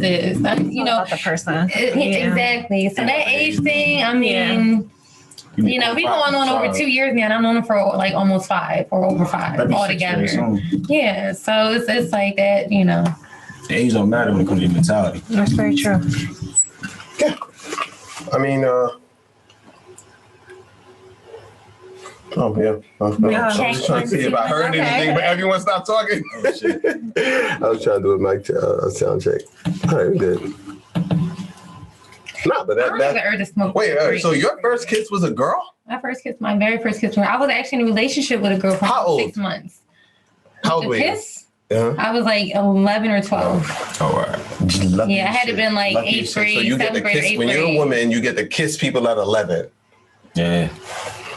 is. You know, about the person. Exactly. So that age thing, I mean, you know, we've gone on over 2 years now, and I've known him for like almost 5 or over 5 altogether. Yeah. So it's like that, you know. Age don't matter when it comes to your mentality. That's very true. Yeah. I mean, I was just trying to see if I heard anything, but everyone stopped talking. Oh, shit. I was trying to do a mic sound check. All right, good. Nah, but wait, so your first kiss was a girl? My very first kiss. I was actually in a relationship with a girl for 6 months. How old were you? I was like 11 or 12. Oh, wow. Yeah, I had to been like 8th grade, so you 7th grade, 8th grade. When you're a woman, you get to kiss people at 11. Yeah.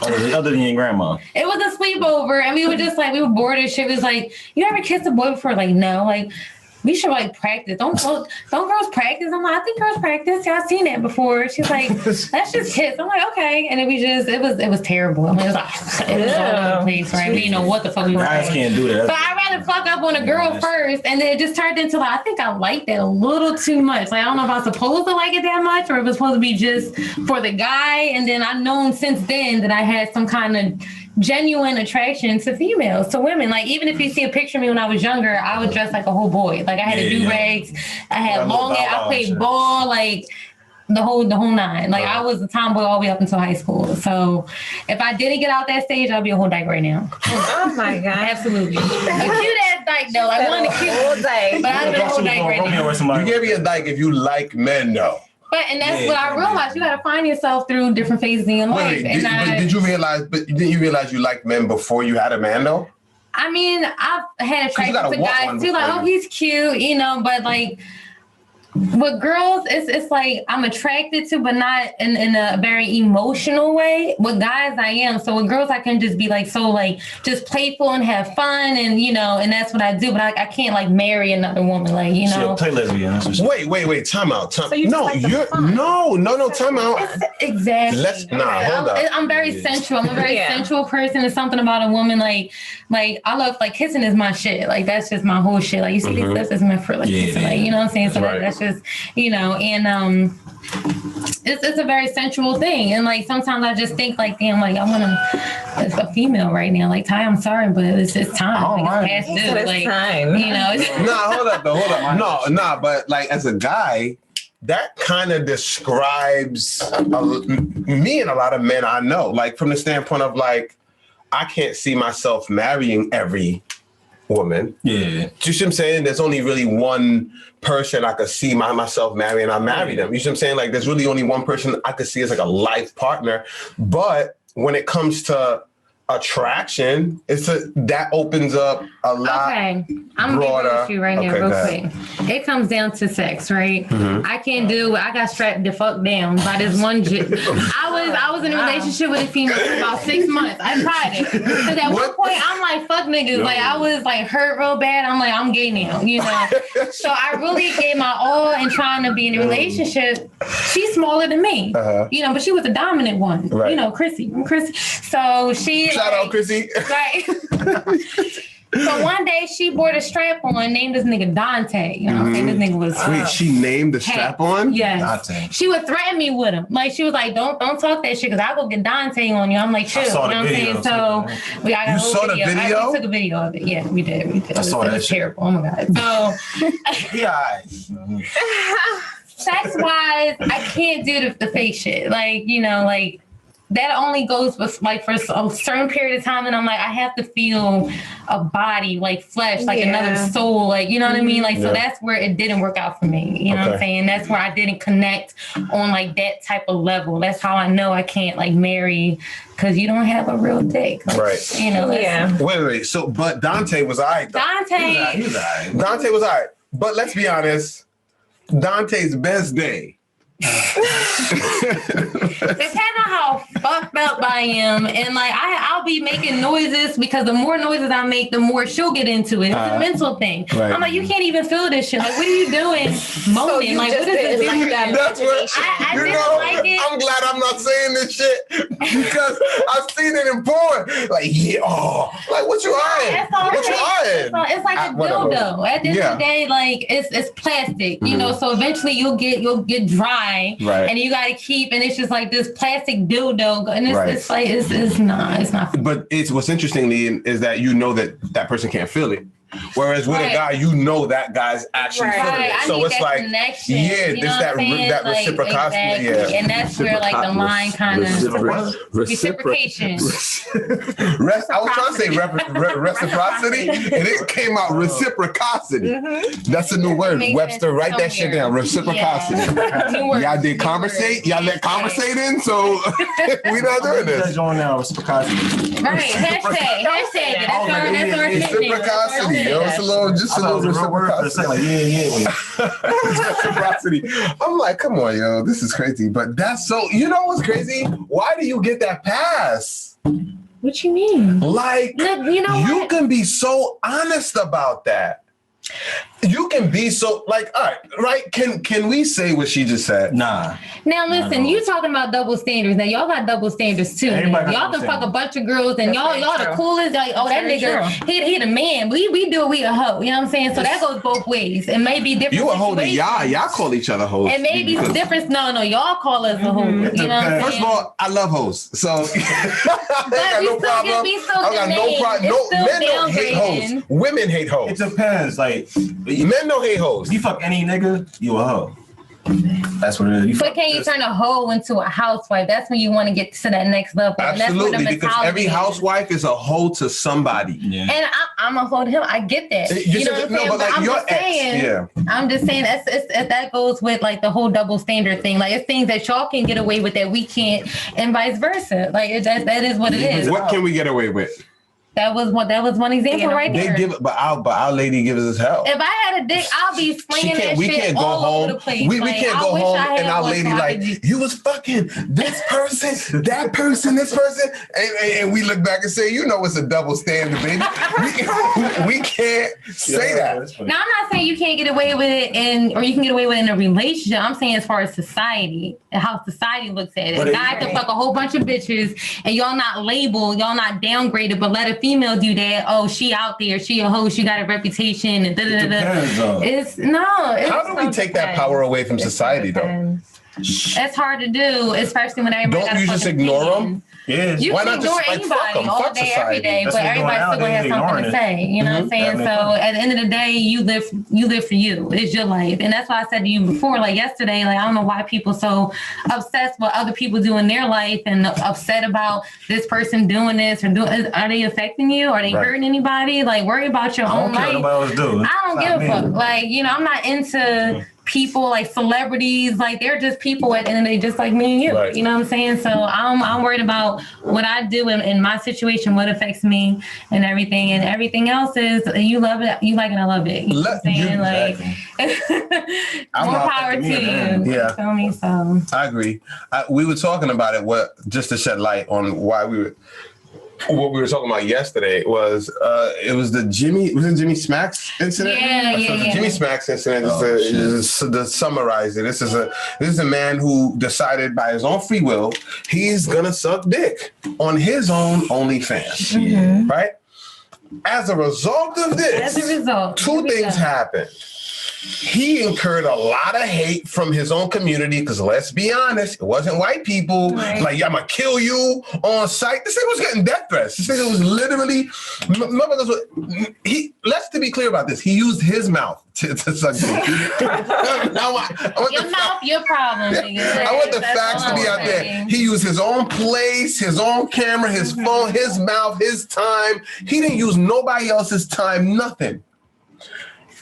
Other than your grandma. It was a sleepover, and we were just like, we were bored as shit. It was like, you ever kissed a boy before? Like, no. Like, we should like practice. Don't girls practice? I'm like, I think girls practice. Yeah, I've seen that before. She's like, let's just kiss. I'm like, okay. And then we just, it was terrible. I mean, it was like, it was all over the place, right? We didn't know what the fuck we were doing. Guys can't do that. But I'd rather fuck up on a girl first, and then it just turned into like, I think I liked that a little too much. Like, I don't know if I was supposed to like it that much, or if it was supposed to be just for the guy. And then I've known since then that I had some kind of genuine attraction to females, to women. Like, even if you see a picture of me when I was younger, I would dress like a whole boy. Like, I had a do-rags, I had long hair, I played ball, like the whole nine. Like, I was a tomboy all the way up until high school. So if I didn't get out that stage, I'd be a whole dyke right now. Oh my God. Absolutely. A cute ass dyke though. Like, one of the cute dyke. But I'd be a whole dyke right now. You can't be a dyke if you like men though. But and that's what I realized. You got to find yourself through different phases in your life. Did you realize? But didn't you realize you liked men before you had a man though? I mean, I've had attraction to guys too. Like, oh, he's cute, you know. But like, with girls, it's like I'm attracted to, but not in a very emotional way. With guys, I am. So with girls, I can just be like so like just playful and have fun, and you know, and that's what I do. But I can't like marry another woman, like, you know. Play lesbian. Wait, time out. So no, time out. Exactly. Hold up. I'm very sensual. I'm a very sensual person. There's something about a woman like I love, like, kissing is my shit. Like, that's just my whole shit. Like, you see these lips, it's meant for like kissing. Like, you know what I'm saying? So that's just, you know, and it's a very sensual thing. And like sometimes I just think like, damn, like I want to, it's a female right now. Like, Ty, I'm sorry, but it's time. Oh, like, it's past due. Like, time. You know. Hold up. But like as a guy, that kind of describes me and a lot of men I know. Like from the standpoint of like, I can't see myself marrying every woman. Yeah. Do you see what I'm saying? There's only really one person I could see myself marrying, and I marry them. You see what I'm saying? Like, there's really only one person I could see as like a life partner. But when it comes to attraction, that opens up a lot. Okay, I'm gonna be with you right now, real quick. It comes down to sex, right? Mm-hmm. I can't do it. I got strapped the fuck down by this one jit. I was in a relationship with a female for about 6 months. I tried it because at one point I'm like, fuck niggas. Like, I was like hurt real bad. I'm like, I'm gay now, you know. So I really gave my all in trying to be in a relationship. She's smaller than me, you know, but she was the dominant one. Right. You know, Chrissy. So she. Shout out, Chrissy. Right. So one day she bought a strap on, named this nigga Dante. You know what I'm saying? This nigga was. Wait, she named the strap on? Yes. Dante. She would threaten me with him. Like, she was like, don't talk that shit because I'll go get Dante on you. I'm like, chill. You know what I'm saying? So I saw the video? We took a video of it. Yeah, we did. I saw that. It was terrible. Oh my God. So yeah. Sex wise, I can't do the fake shit. Like, you know, like. That only goes with like for a certain period of time, and I'm like, I have to feel a body, like flesh, like another soul, like, you know what I mean? Like, so that's where it didn't work out for me. You know what I'm saying? That's where I didn't connect on like that type of level. That's how I know I can't like marry, because you don't have a real dick. Like, right. You know. Wait. So, but Dante was all right. Dante was all right. But let's be honest, Dante's best day Depending on how fucked up I am, and like I'll be making noises because the more noises I make, the more she'll get into it. It's a mental thing. Right. I'm like, you can't even feel this shit. Like, what are you doing? Moaning. Like, what is this? Like that That's what I you didn't know. like it. I'm glad I'm not saying this shit because I've seen it in porn. Like, yeah, like what you eyeing? That's all What you eyeing? It's like a dildo. At the end of the day, like it's plastic, you know. So eventually you'll get dry, Right. and you gotta keep, and it's just like this plastic dildo, and it's, Right. it's like it's not. But it's what's interesting is that you know that person can't feel it. Whereas with a guy, you know that guy's actually feeling Right. it. I So need it's that like, connection, yeah, you there's know what that I'm saying? that Like, reciprocity. exactly. Yeah. And that's where like the line kind of reciprocation. I was trying to say reciprocity, and it came out reciprocity. That's a new word. Makes Webster, sense write that shit down. Reciprocity. Yeah. New word. Y'all did New conversate. word. Y'all let conversate in, so we not doing this. Judge on now reciprocity. Right. Hashtag. That's our nickname. Reciprocity. Yo, it's a little, just a little reciprocity. Like, yeah. Reciprocity. I'm like, come on, yo, this is crazy. But that's so. You know what's crazy? Why do you get that pass? What you mean? Like, You know you what? can be so honest about that. You can be so like, all right? Can we say what she just said? Nah. Now listen, No. you talking about double standards. Now y'all got double standards too. Everybody got Y'all double can fuck a standards. bunch of girls and y'all the true. coolest. Like, oh, that Very nigga, he the man. We do it, we a hoe. You know what I'm saying? So that goes both ways. It may be different. You a hoe to situations. y'all call each other hoes. It may be different. No, y'all call us a hoe. You know what I'm First saying? of all, I love hoes, so I got we no still problem. can be so I got no demeaned. problem. It's still Men don't hate downgrading. hoes. Women hate It hoes. depends. Like, Men don't hate hoes. if you fuck any nigga, you a hoe. That's what it is. You But fuck can you this- turn a hoe into a housewife? That's when you want to get to that next level. And that's where the Absolutely, because mentality every is. housewife is a hoe to somebody. Yeah. And I'm a hoe to him. I get that. You know what I'm saying? but like I'm your just ex, saying. yeah. I'm just saying that goes with like the whole double standard thing. Like it's things that y'all can get away with that we can't, and vice versa. Like that is what it is. What can we get away with? That was one example right They there. give, but our lady gives us hell. If I had a dick, I'll be slinging that We shit can't go all home. over the place. We Like, can't I go wish home I had and our one lady so I like, could you was fucking this person, that person, this person, and we look back and say, you know, it's a double standard, baby. we can't say that. That's funny. Now, I'm not saying you can't get away with it or you can get away with it in a relationship. I'm saying as far as society and how society looks at it. But A guy can fuck a whole bunch of bitches and y'all not labeled, y'all not downgraded, but let a female do that. Oh, she out there, she a hoe, she got a reputation, and depends, though. It's How do we take that power away from society, though? It's hard to do, especially when everybody Don't got a you just fucking ignore opinion. them? Yeah. You Why can not just, ignore like, fuck anybody 'em, all fuck day, every society. day, That's but what they're everybody's doing still gonna have nowadays, something to ignoring say. You know what I'm saying? Definitely. So at the end of the day, you live for you. It's your life, and that's why I said to you before, like yesterday, like I don't know why people so obsessed with other people doing their life and upset about this person doing this or doing. Are they affecting you? Are they Right. hurting anybody? Like worry about your I own don't care life. what nobody else do. I don't It's give a not fuck. me. Like, you know, I'm not into people like celebrities. Like they're just people at the end of the day, just like me and you. Right. You know what I'm saying? So I'm worried about what I do in my situation, what affects me and everything else is you love it, you like it, I love it. You know what I'm saying? Like I'm more not power to affecting me, you. man. Yeah. You feel me? So I agree. We were talking about it. Just to shed light on why what we were talking about yesterday was it was the Jimmy Smacks incident. Yeah. Jimmy Smacks incident is to summarize it. This is a man who decided by his own free will he's gonna suck dick on his own OnlyFans, right? As a result of this, two things happened. He incurred a lot of hate from his own community because let's be honest, it wasn't white people. Right. Like, I'm going to kill you on sight. This nigga was getting death threats. This nigga was literally, let's to be clear about this. He used his mouth to suck dick. your mouth, your problem, nigga. I want the That's facts all to be I'm out there. saying. He used his own place, his own camera, his phone, his mouth, his time. He didn't use nobody else's time, nothing.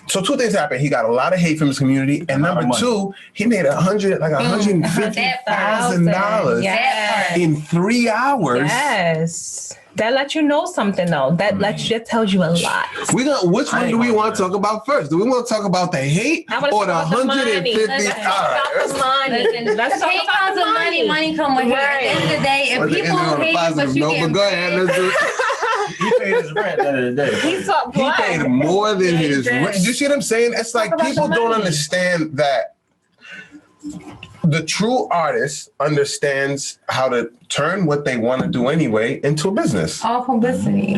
So 2 things happened. He got a lot of hate from his community, and number 2, he made $150,000 in 3 hours. Yes. That lets you know something though. That tells you a lot. Which one do we want to talk about first? Do we want to talk about the hate or the 150? Let's talk about the money. Let's talk about the money. Money come with it. At the end of the day, if people hate you, but you get go ahead, let's do it. He paid his rent at the end of the day. He paid more than his rent. You see what I'm saying? It's like people don't understand that the true artist understands how to turn what they want to do anyway into a business. All publicity.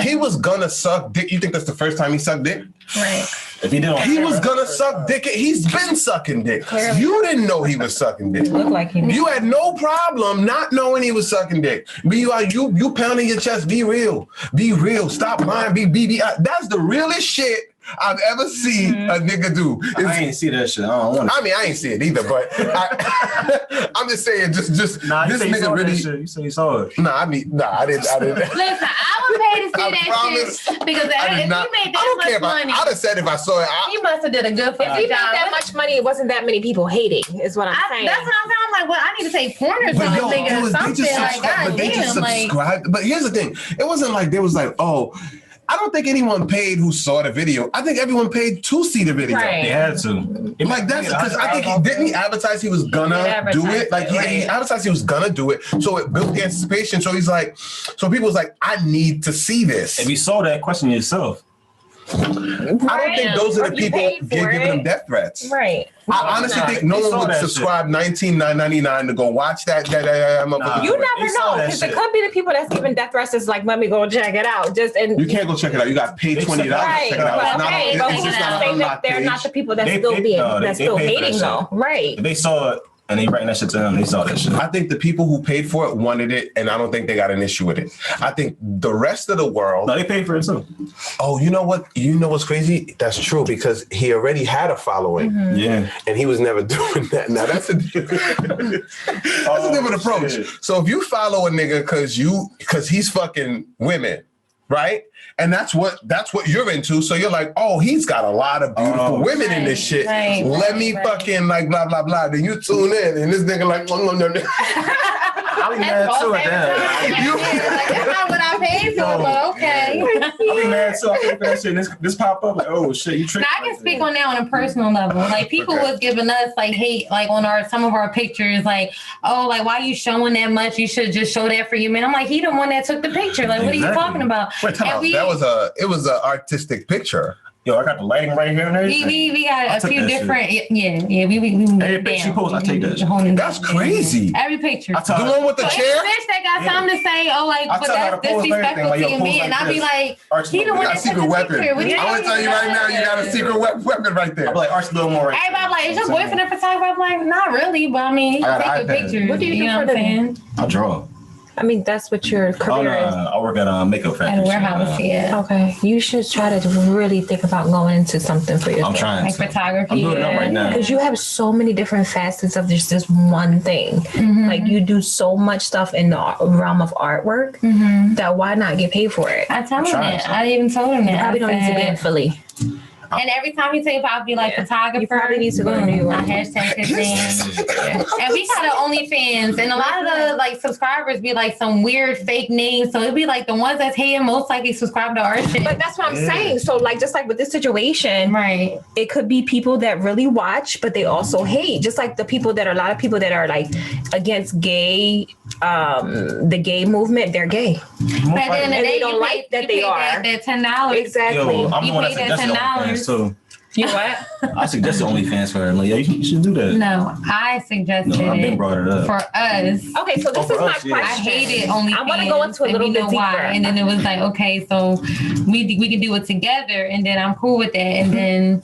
He was gonna suck dick. You think that's the first time he sucked dick? Right. If he didn't, He was gonna suck dick. He's been sucking dick. You didn't know he was sucking dick. Look like he You had no problem not knowing he was sucking dick. You pounding your chest. Be real. Be real. Stop lying. Be. That's the realest shit I've ever seen a nigga do. I ain't see that shit. I don't want to. I mean, I ain't see it either, but I'm just saying, just Nah, you this say you nigga saw really. that shit. You say you saw it. Nah, I didn't. Listen, I would pay to see I that promise shit because if you made I that don't care much about. money, I'd have said if I saw it. he must have did a good If he fucking made job. that much money, it wasn't that many people hating, is what I'm saying. That's what I'm saying. I'm like, well, I need to take pointers But on yo, this nigga or they something. just Like, subscribed. But they just goddamn, like. subscribed. But here's the thing: it wasn't like they was like, oh. I don't think anyone paid who saw the video. I think everyone paid to see the video. Right. They had to. Like that's because I think didn't he advertise he was gonna do it? Like he advertised he was gonna do it, so it built the anticipation. So he's like, so people was like, I need to see this. If you saw that, question yourself. I don't think those are the people giving them death threats. Right. I honestly think no one would subscribe $19.99 to go watch that. You never know, because it could be the people that's giving death threats is like, let me go check it out. You can't go check it out. You got to pay $20 to check it out. They're not the people that's still hating though. Right. If they saw it and they writing that shit to them, they saw that shit. I think the people who paid for it wanted it, and I don't think they got an issue with it. I think the rest of the world. No, they paid for it too. Oh, you know what? You know what's crazy? That's true because he already had a following. Yeah. And he was never doing that. Now that's a different approach. Shit. So if you follow a nigga because he's fucking women, right? And that's what you're into. So you're like, oh, he's got a lot of beautiful women in this shit. Let me fucking like blah blah blah. Then you tune in, and this nigga like, I'll be mad too at that. That's not what I paid for, but okay. I'll be mad too. I paid for that shit. And this pop up like, oh shit, you tricked. Now, I can speak on that on a personal level. Like people was giving us like hate, like on some of our pictures, like, oh, like why you showing that much? You should just show that for you, man. I'm like, he the one that took the picture. Like, what are you talking about? Wait, it was an artistic picture. Yo, I got the lighting right here and everything. We got a few different. We every picture you post, I take that shit. That's crazy. Every picture. The one with the chair. Bitch that got something to say. Oh, like, but that's disrespectful to your man. And I be like, he the one that took the weapon. picture. I want to tell you right now, you got a secret weapon right there. I'm like, Arch a little more. Everybody like, is your boyfriend a photographer? I'm like, not really, but I mean, he can take a picture. What do you know what I'm saying? I draw. I mean, that's what your career is. I work at a makeup factory. At a warehouse, yeah. Okay. You should try to really think about going into something for yourself. I'm trying. Like photography. I'm doing it right now. Because you have so many different facets of just this one thing. Mm-hmm. Like you do so much stuff in the realm of artwork that why not get paid for it? I tell him that. I even told him that. You probably don't need to be in Philly. And every time you say I'll be like photographer, you probably need to go to New York. I hashtag his name. And we got an OnlyFans, and a lot of the like subscribers be like some weird fake names. So it'd be like the ones that's hating most likely subscribe to our shit. But that's what I'm saying. So like just like with this situation, right? It could be people that really watch, but they also hate. Just like a lot of people that are like against gay, the gay movement, they're gay. But then they don't like that they are. That $10. Exactly. Yo, I'm you the one paid that that $10. So you what? I suggest OnlyFans for her. Like, yeah, you should do that. No, I suggested I've been it brought it up for us. Okay, so this is my question. I hated OnlyFans. I want to go into a little bit deeper. And then it was like, okay, so we can do it together, and then I'm cool with that, and then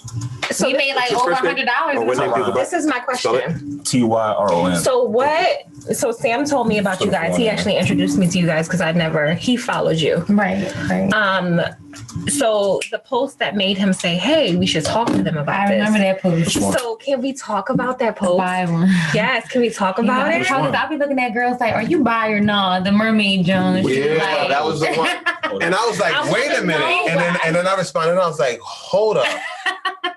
So we made like over $100. This is my question. TYRON. So what? So Sam told me about you guys. He actually introduced me to you guys because he followed you. Right. So the post that made him say, "Hey, we should talk to them about this." I remember that post. So can we talk about that post? Buy one. Yes, can we talk about it? I'll be looking at girls like, "Are you bi or not?" The Mermaid Jones. Yeah, that was the one. And I was like, "Wait a minute!" And then I responded. And I was like, "Hold up."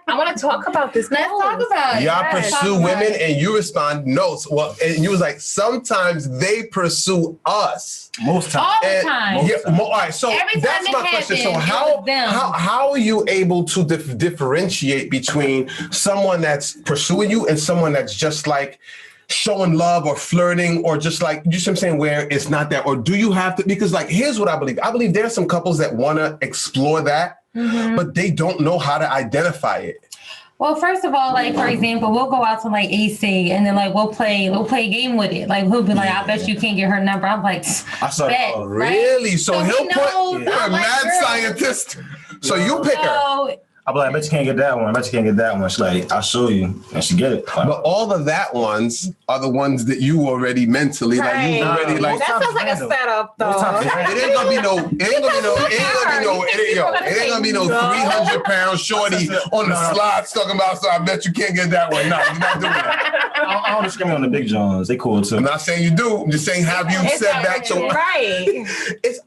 I want to talk about this. Let's talk about it. Y'all pursue women and you respond no. Well, and you was like, sometimes they pursue us. Most times. All the time. Yeah, all right, so Every time that's my question. So how are you able to differentiate between someone that's pursuing you and someone that's just like showing love or flirting or just like, you see what I'm saying, where it's not that? Or do you have to, because like, here's what I believe. I believe there are some couples that want to explore that, but they don't know how to identify it. Well, first of all, like, for example, we'll go out to like AC and then like we'll play a game with it. Like he'll be like, I bet you can't get her number. I'm like, I saw bet, that. Really? Right? So he'll put, you're a like mad girls. scientist. So you pick her. I'll be like, I bet you can't get that one. I bet you can't get that one. She's like, I'll show you. And she get it. But all of that ones are the ones that you already mentally, like you already like. That sounds like a setup, though. It ain't gonna be no 300-pound shorty on the slides talking about. So I bet you can't get that one. No, you're not doing that. I don't discriminate on the big Johns. They cool too. I'm not saying you do. I'm just saying, have you said that to? Right.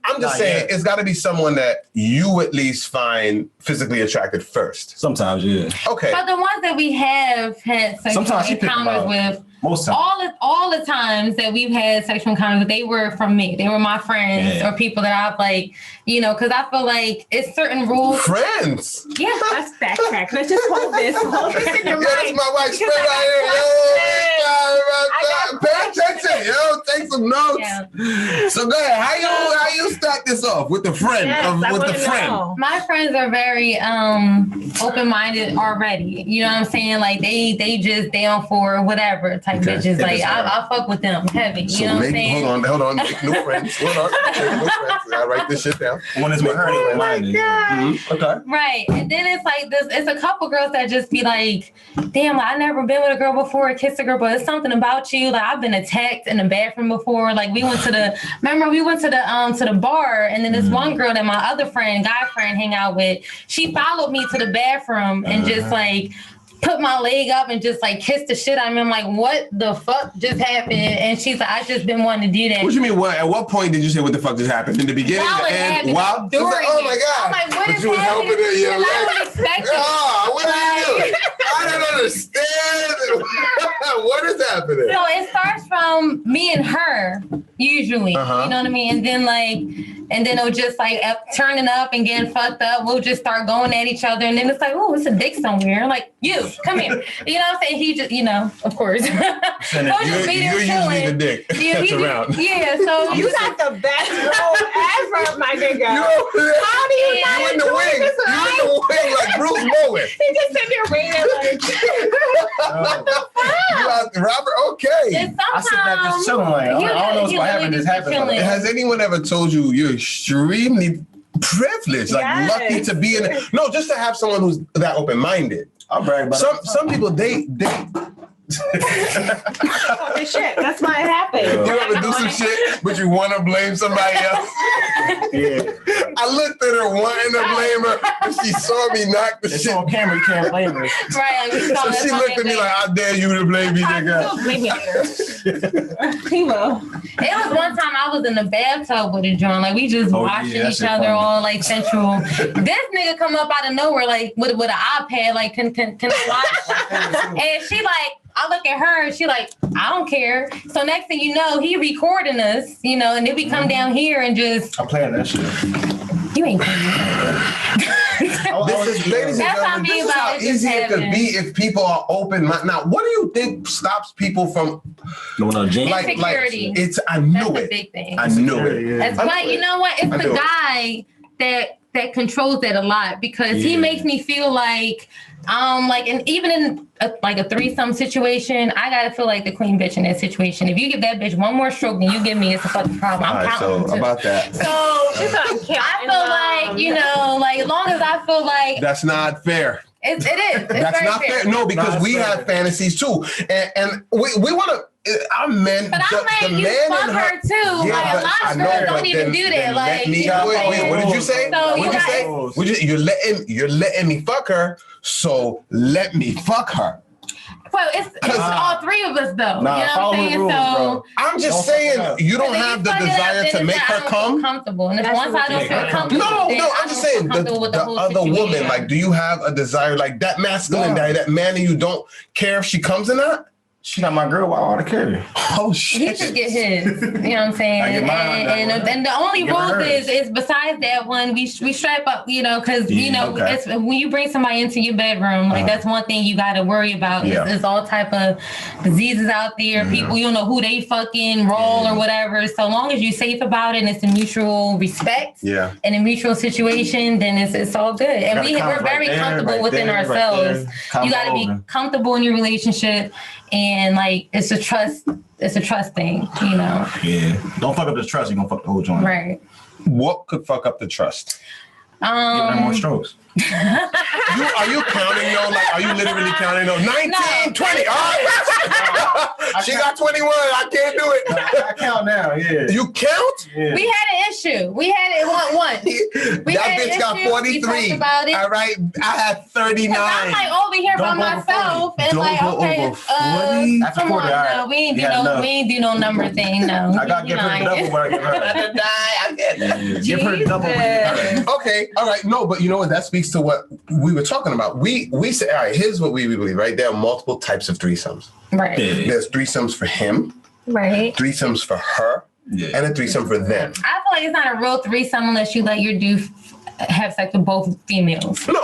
I'm just saying it's got to be someone that you at least find physically attracted first. Sometimes, yeah. Okay. But the ones that we have had sexual encounters with, most times. all the times that we've had sexual encounters, they were from me. They were my friends or people that I've like, because I feel like it's certain rules. Friends. Yeah. Let's backtrack. Let's just hold this in your mind. That's my wife straight right here. Pay attention, yo. Take some notes. Yeah. So go ahead. How you start this off with the friend? My friends are very open-minded already. You know what I'm saying? Like they down for whatever type bitches. Like I fuck with them heavy. So you know what I'm saying? Hold on. Make new friends. Hold on. Make new friends. I write this shit down. One is with her. Oh my God. Okay. Right. And then it's like this, it's a couple girls that just be like, damn, like, I never been with a girl before, kissed a girl, but it's something about you. Like I've been attacked in the bathroom before. Like we went to the bar, and then this one girl that my other guy friend hang out with, she followed me to the bathroom and just like put my leg up and just like kissed the shit out of me. I'm like, what the fuck just happened? And she's like, I just been wanting to do that. What you mean? What? At what point did you say what the fuck just happened? In the beginning, the end? Wow. During like, oh my God. I'm like, what but is you happening? helping her, yeah. I don't expect it. What are you doing? I don't understand. What is happening? So it starts from me and her, usually. You know what I mean? And then it'll just like turning up and getting fucked up. We'll just start going at each other. And then it's like, oh, it's a dick somewhere. Like, you, come here. You know what I'm saying? He just, of course. You're usually the dick that's around. Yeah, so. You got the best role ever, my nigga. How do you You in the wing. You in the wing like Bruce Bowen. He just sitting there waiting like, Robert, okay. I sit back just chilling like, I don't know what's going to happen. This happened. Has anyone ever told you you're extremely privileged, like lucky to be in it? No, just to have someone who's that open-minded. I'll brag about some people, they fucking shit. That's why it happened. You ever do some shit, but you want to blame somebody else? I looked at her wanting to blame her, but she saw me knock the shit. on camera, you can't blame her. Right. So she looked at me like, I dare you to blame me, nigga. Blame me later. He will. It was one time I was in the bathtub with a joint, like we just watching each other all like sensual. This nigga come up out of nowhere like with an iPad, like can watch. And she like, I look at her and she like, I don't care. So next thing you know, he recording us, and then we come down here and just. I'm playing that shit. You ain't playing. Ladies and gentlemen, this is how easy it could be if people are open. Now, what do you think stops people from insecurity? I knew That's it. A big thing. I knew it. That's why you know what? It's the guy that controls that a lot because he makes me feel like and even in a threesome situation, I gotta feel like the queen bitch in that situation. If you give that bitch one more stroke than you give me, it's a fucking problem. I'm counting. So about that. So I feel like as long as I feel like that's not fair. It is. It's That's very not fair. No, because we have fantasies too, and we want to. Our men, but I'm like, you fuck her too. Yeah, like a lot of girls don't even do that. Like, wait, what did you say? So what did you say? You're letting me fuck her, so let me fuck her. Well, it's all three of us though. Nah, you know what I'm saying? rules, So I'm just saying you don't have the desire to make her come. Comfortable, and if once I don't feel comfortable, No, I'm just saying the other woman. Like, do you have a desire like that masculine guy, that man, and you don't care if she comes or not? She not my girl. Why ought to care? Oh shit! He should get his. You know what I'm saying? And the only rules is besides that one, we strap up. You know, because it's, when you bring somebody into your bedroom, like that's one thing you got to worry about. Yeah. There's all type of diseases out there. People, you don't know who they fucking roll or whatever. So long as you're safe about it and it's a mutual respect, and a mutual situation, then it's all good. And we're very comfortable within ourselves. You got to be comfortable in your relationship. And like it's a trust thing, you know. Yeah. Don't fuck up the trust, you're gonna fuck the whole joint. Right. What could fuck up the trust? Give them more strokes. Are you counting though? Like, are you literally counting though? 19, 20. All right. She got 21. I can't do it. I count now. Yeah. You count? Yeah. We had an issue. We had it once. That bitch got 43. About it. All right. I had 39. I'm like over here by myself and like, okay, come on, no, we ain't do no number thing. No. I gotta give her the double when I get her. I get that. Give her the double. Okay. All right. No, but you know what? That speaks to what we were talking about. We say, all right, here's what we believe, right? There are multiple types of threesomes. Right. There's threesomes for him. Right. Threesomes for her. Yeah. And a threesome for them. I feel like it's not a real threesome unless you let your dude have sex with both females. No.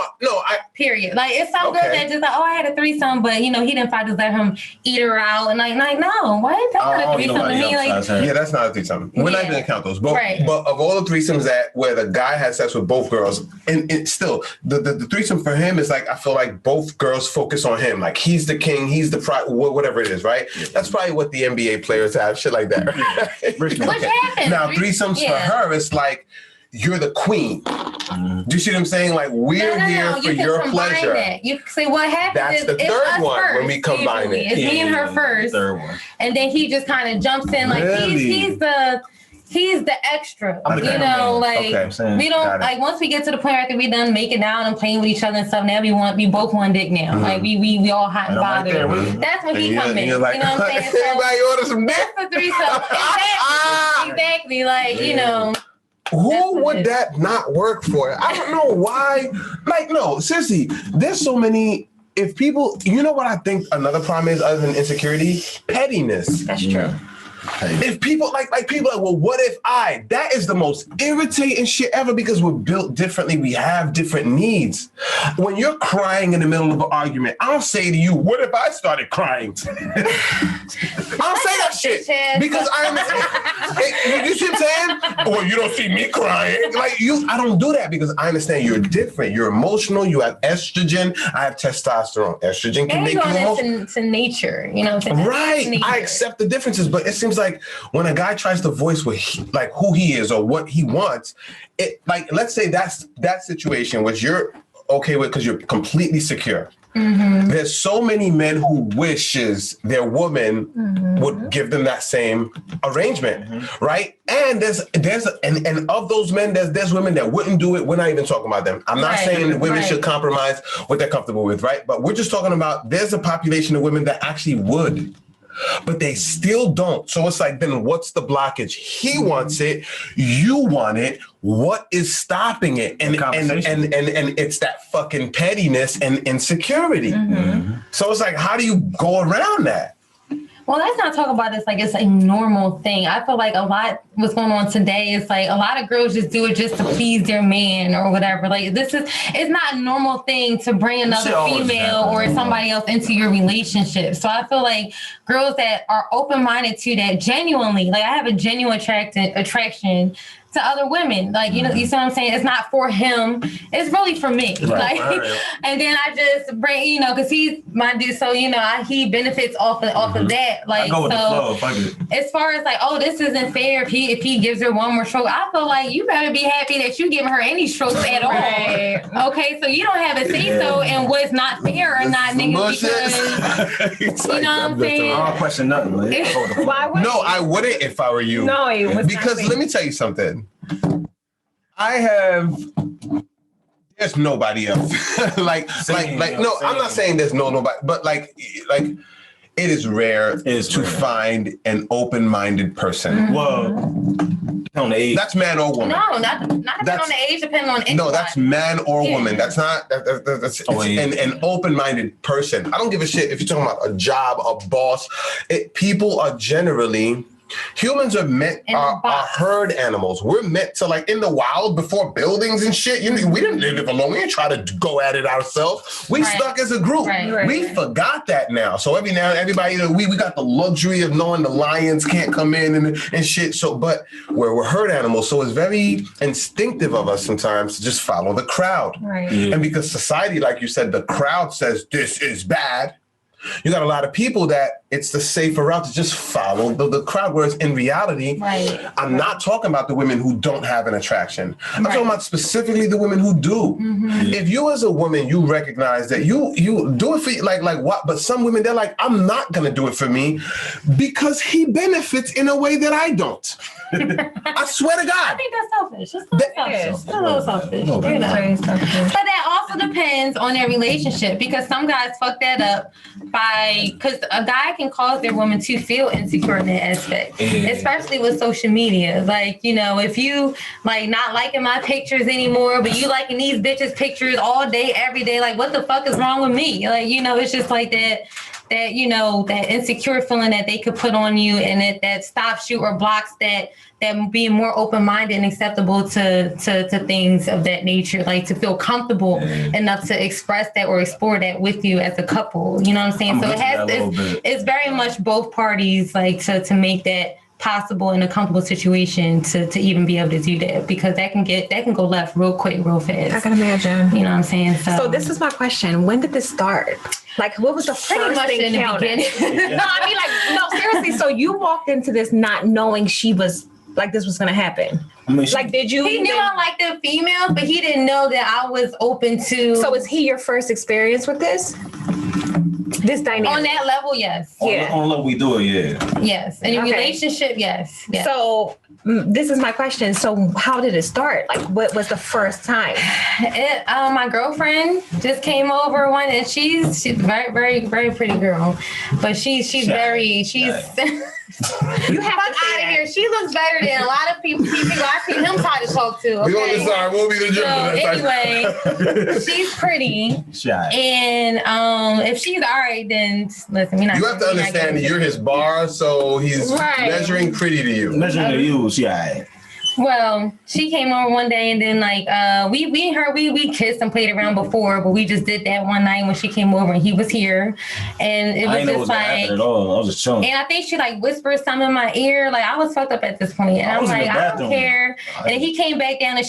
Period. Like it's some girl that just like, I had a threesome, but you know he didn't just let him eat her out and like no, what? That's not a threesome to me. Like, yeah, that's not a threesome. We're not gonna count those. But of all the threesomes where the guy has sex with both girls, and it's still the threesome for him is like I feel like both girls focus on him. Like he's the king, he's the pride, whatever it is, right? That's probably what the NBA players have, shit like that. Right? What happened? Now threesomes for her, it's like. You're the queen. Do you see what I'm saying? Like we're here for your pleasure. That. You say what happens. That's the third one first, when we combine it. It's me and her first, third one, and then he just kind of jumps in like he's the extra. You know, like we don't like once we get to the point after we done making out and playing with each other and stuff. Now we both want dick now. Like we all hot and bothered. That's when he come in. Like, you know what I'm saying? Everybody order some dick. That's the threesome. Exactly. Like you know. Who would that not work for? I don't know why. Like, no, seriously, there's so many. If people, you know what I think another problem is other than insecurity? Pettiness. That's true. If people like people like, well, what if that is the most irritating shit ever because we're built differently. We have different needs. When you're crying in the middle of an argument, I'll say to you, what if I started crying? I'll say that shit because I'm, you see what I'm saying? Well, you don't see me crying. I don't do that because I understand you're different. You're emotional. You have estrogen. I have testosterone. Estrogen can make you emotional. To nature, you know. Right. I accept the differences, but it seems like when a guy tries to voice who he is or what he wants, it like let's say that's that situation which you're okay with because you're completely secure. Mm-hmm. There's so many men who wishes their woman would give them that same arrangement, right? And there's and of those men, there's women that wouldn't do it. We're not even talking about them. I'm not saying that women should compromise what they're comfortable with, right? But we're just talking about there's a population of women that actually would. But they still don't. So it's like, then what's the blockage? He wants it. You want it. What is stopping it? And it's that fucking pettiness and insecurity. Mm-hmm. So it's like, how do you go around that? Well, let's not talk about this like it's a normal thing. I feel like a lot what's going on today is like a lot of girls just do it just to please their man or whatever. Like it's not a normal thing to bring another female or somebody else into your relationship. So I feel like girls that are open-minded to that genuinely, like I have a genuine attraction to other women. Like, you know, you see what I'm saying? It's not for him. It's really for me. Right, Like, right. and then I just bring, you know, because he's my dude. So, you know, he benefits off of that. Like, I go with the so flow. Fuck it. as far as like, oh, this isn't fair. If he gives her one more stroke, I feel like you better be happy that you giving her any strokes at all. Right. Okay, so you don't have a say so in what's not fair or not, nigga, because you know what I'm saying? I don't question nothing, man. Why would No, I wouldn't if I were you. No, it was Because let me tell you something. There's nobody else. like, no, I'm not saying there's nobody, but like it is rare to find an open-minded person. Well, on the age. That's man or woman. No, not depending on the age, depending on anyone. No, that's man or Yeah. woman. That's not that's an open-minded person. I don't give a shit if you're talking about a job, a boss. People are generally. Humans are herd animals. We're meant to, like, in the wild before buildings and shit. We didn't live alone. We didn't try to go at it ourselves. We stuck as a group. Right. We forgot that now. So everybody, we got the luxury of knowing the lions can't come in and shit. So, but we're herd animals. So it's very instinctive of us sometimes to just follow the crowd. Right. Yeah. And because society, like you said, the crowd says this is bad. You got a lot of people that it's the safer route to just follow the crowd, whereas in reality, I'm not talking about the women who don't have an attraction. I'm talking about specifically the women who do. Mm-hmm. If you as a woman, you recognize that you do it for like what, but some women, they're like, I'm not going to do it for me because he benefits in a way that I don't. I swear to God. I think that's selfish. It's a little selfish. You know. But that also depends on their relationship, because some guys fuck that up because a guy can cause their woman to feel insecure in that aspect, especially with social media. Like, you know, if you like not liking my pictures anymore, but you liking these bitches' pictures all day, every day, like what the fuck is wrong with me? Like, you know, it's just like that, you know, that insecure feeling that they could put on you, and that stops you or blocks that being more open-minded and acceptable to things of that nature, like to feel comfortable enough to express that or explore that with you as a couple. You know what I'm saying? So it's very much both parties, like to make that possible in a comfortable situation to even be able to do that, because that can go left real quick, real fast. I can imagine. You know what I'm saying? So this is my question. When did this start? Like, what was the first thing in the beginning? No, I mean, like, no, seriously. So you walked into this not knowing she was like this was gonna happen. I mean, like, did you? He knew I liked the females, but he didn't know that I was open to. So is he your first experience with this? This dynamic on that level, yes. On level we do it, yeah. Yes, in a relationship, yes. So this is my question. So how did it start? Like, what was the first time? My girlfriend just came over one, and she's very, very, very pretty girl, but she's you have fuck out of here. She looks better than a lot of people I see him try to talk to. Okay? We on this side. We'll be the So anyway, she's pretty. Shy. And if she's all right, then listen. You have to understand that you're his bar, so he's measuring pretty to you. Measuring to you, shy. Well, she came over one day, and then like we kissed and played around before, but we just did that one night when she came over and he was here, and it was just like at all. I was just chilling. And I think she like whispered something in my ear. Like I was fucked up at this point, and I'm like, I don't care. And he came back down, and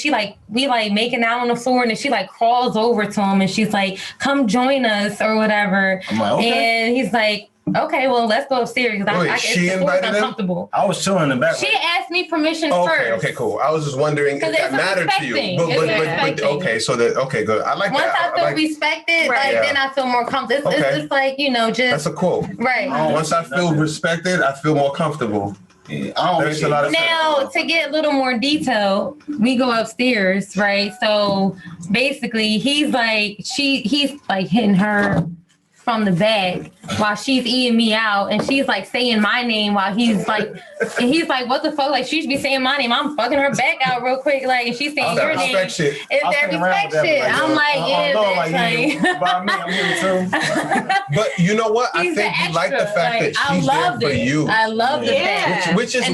we making out on the floor, and then she like crawls over to him, and she's like, "Come join us" or whatever. I'm like, okay. And he's like, okay, well, let's go upstairs. She invited him? I was chilling in the back. She asked me permission first. Okay, cool. I was just wondering if that mattered to you. But okay, so good. I like Once that. Once I feel respected, then I feel more comfortable. It's just like, just... That's a quote. Right. Once I feel respected, I feel more comfortable. Yeah, now, to get a little more detail, we go upstairs, right? So basically, he's like hitting her from the back while she's eating me out, and she's like saying my name while he's like what the fuck, like she should be saying my name. I'm fucking her back out real quick, like, and she's saying your name. It's that respect shit. I'm like, I'm here too. But you know what? I think you like the fact that she's there for you. I love the fact. Which is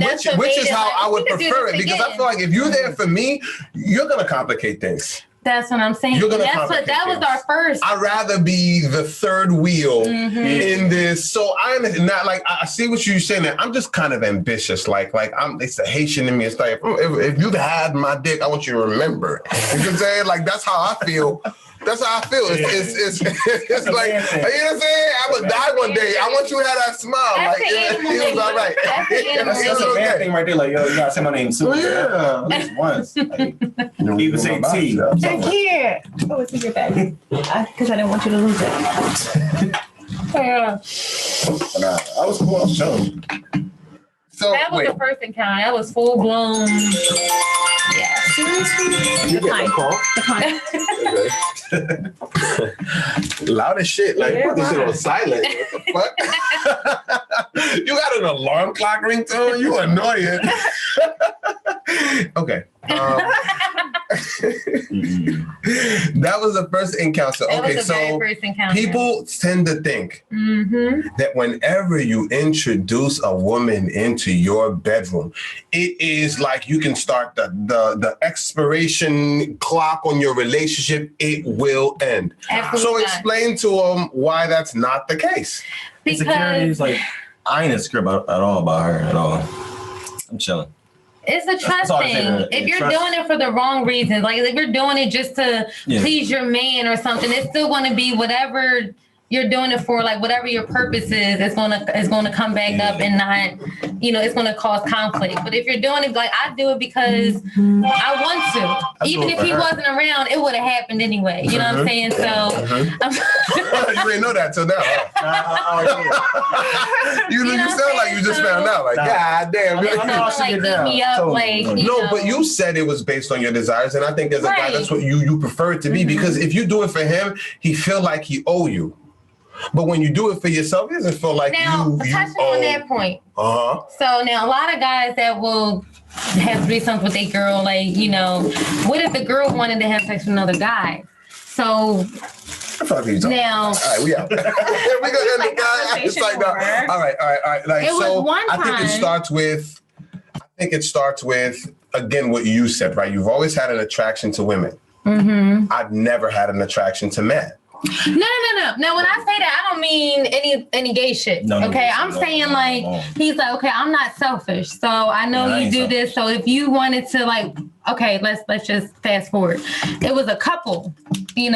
how I would prefer it, because I feel like if you're there for me, you're gonna complicate things. That's what I'm saying. You're gonna That complicate was our first. I'd rather be the third wheel Mm-hmm. in this. So I'm not like, I see what you're saying. I'm just kind of ambitious. Like it's the Haitian in me. It's like, if you've had my dick, I want you to remember. You know what I'm saying? Like, that's how I feel. That's how I feel. It's like, you know what I'm saying? I would die one day. I want you to have that smile. That's Like, the animal it was thing. all right. That's the animal That's a bad thing right there. Like, yo, you gotta say my name too. Yeah. At least once. Like, even say T. I can't. Oh, it's in your bag. Because I didn't want you to lose it. Yeah. Nah, I was cool. I was chilling. So, That was wait. the first encounter. That was full blown. Yeah. You get a call? Loud as shit. Like, put this shit on silent. What the fuck? You got an alarm clock ringtone? You annoying. Okay. That was the first encounter. That Okay, was the very so first encounter. people tend to think that whenever you introduce a woman into your bedroom, it is like you can start the expiration clock on your relationship. It will end. Absolutely So not. explain to them why that's not the case. Insecurities, like, I ain't insecure at all about her at all. I'm chilling. It's a trust all I'm saying. thing. If you're Trust. doing it for the wrong reasons, like if you're doing it just to please your man or something, it's still going to be whatever you're doing it for, like whatever your purpose is, it's gonna come back up and not, it's gonna cause conflict. But if you're doing it like I do it because I want to, even if he wasn't around, it would have happened anyway. You know what I'm saying? So You didn't know that till now. You sound like you just found out. Like, God damn. like beat me up, No, but you said it was based on your desires, and I think as a guy, that's what you prefer it to be. Because if you do it for him, he feel like he owe you. But when you do it for yourself, it doesn't feel like you touching owe. on that point. Uh-huh. So now a lot of guys that will have threesomes with their girl, what if the girl wanted to have sex with another guy? So now, all right, we out. We're gonna end the guy. It's like that. All right. Like, It was so one I think it starts with again what you said, right? You've always had an attraction to women. Mm-hmm. I've never had an attraction to men. No. Now, when I say that, I don't mean any gay shit. No, okay, I'm saying he's like, okay, I'm not selfish, so I know you do this. So if you wanted to, okay, let's just fast forward. It was a couple. We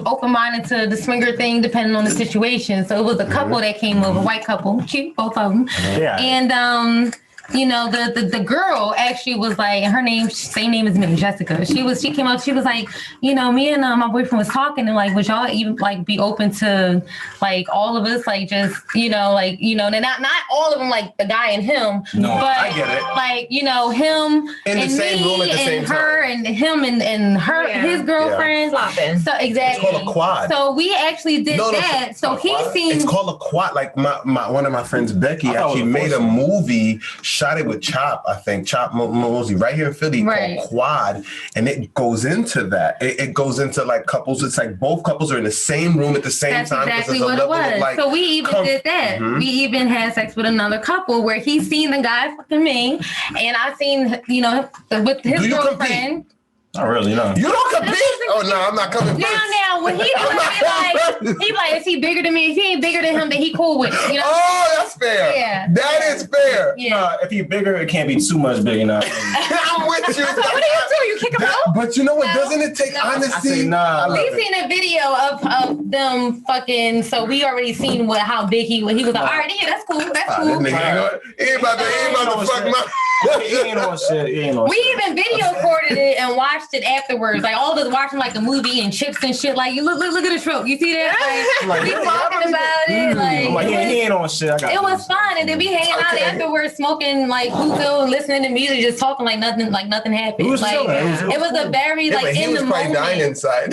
open-minded to the swinger thing, depending on the situation. So it was a couple that came over, white couple, cute, both of them. Yeah. And the girl actually was like, her name, same name as me, Jessica. She came up, she was like, me and my boyfriend was talking, and would y'all even be open to all of us, not all of them, the guy and him, No, but I get it. Him in the and same me room at the same and her time. and him and her, his girlfriend. Flopping. So exactly. It's called a quad. So we actually did that. So he seen. It's called a quad. Like my one of my friends, Becky, actually made a movie. Shot it with Chop, I think. Chop Mosey, right here in Philly, called Quad. And it goes into that. It goes into couples. It's like both couples are in the same room at the same time. That's exactly what it was. So we even did that. Mm-hmm. We even had sex with another couple where he seen the guy fucking me, and I seen, with his girlfriend. Not really, no. You don't compete? Oh, no, I'm not coming first. Now, when he was he is he bigger than me? If he ain't bigger than him, then he cool with it. Oh, that's fair. Yeah. That is fair. Yeah. If he's bigger, it can't be too much big, I'm with you. What do you do? You kick him out? But you know what? Doesn't it take honesty? We seen a video of them fucking. So we already seen how big he was. He was like, all right, yeah, that's cool. That's cool. This nigga he ain't about to fuck my. He ain't on shit. We even video recorded it and watched it afterwards. All of us watching the movie and chips and shit. You look at the stroke. You see that? We talking about it. He ain't on shit. It was fun, and then we hanging out afterwards, smoking hookah, and listening to music, just talking nothing happened. It was it was a very he in was the probably moment. dying inside.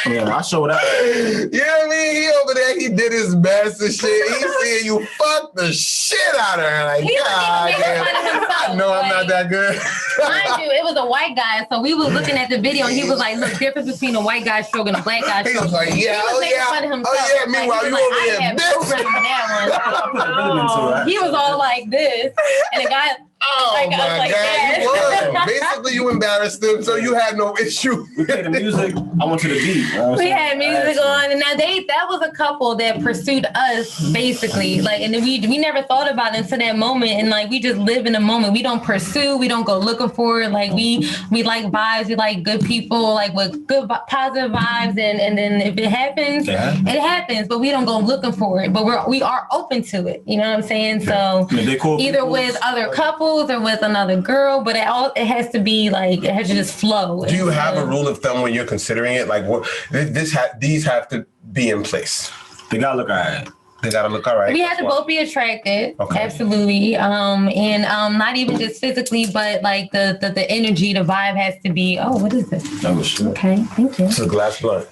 Yeah, I showed up. You know what I mean? He over there, he did his best and shit. He seeing you fuck the shit out of her. He was even making fun of himself. I know I'm not that good. Mind you, it was a white guy, so we was looking at the video, and he was like, "Look, difference between a white guy stroking and a black guy He stroking." was like, He was making fun of himself. Meanwhile, you over here, I had bitch. programmed that one. I put a rhythm into it. He was all like this, and the guy. Oh Like, my like God, that. you won. Basically, you embarrassed him, so you had no issue. We played the music. I went to the beat. You know what I'm We saying? had music on, and now that was a couple that pursued us basically. Like, and we never thought about it until that moment, and like we just live in the moment. We don't pursue. We don't go looking for it. Like we like vibes. We like good people, like with good positive vibes, and then if it happens, it happens. But we don't go looking for it. But we are open to it. You know what I'm saying? So Cool either people, with other couples or with another girl, but it has to be like it has to just flow. Do you have a rule of thumb when you're considering it? Like, what these have to be in place. They gotta look all right. They gotta look all right. We have to both be attracted, Okay. absolutely, and not even just physically, but like the energy, the vibe has to be. Oh, what is this? Oh shit. Okay, thank you. It's a glass blunt.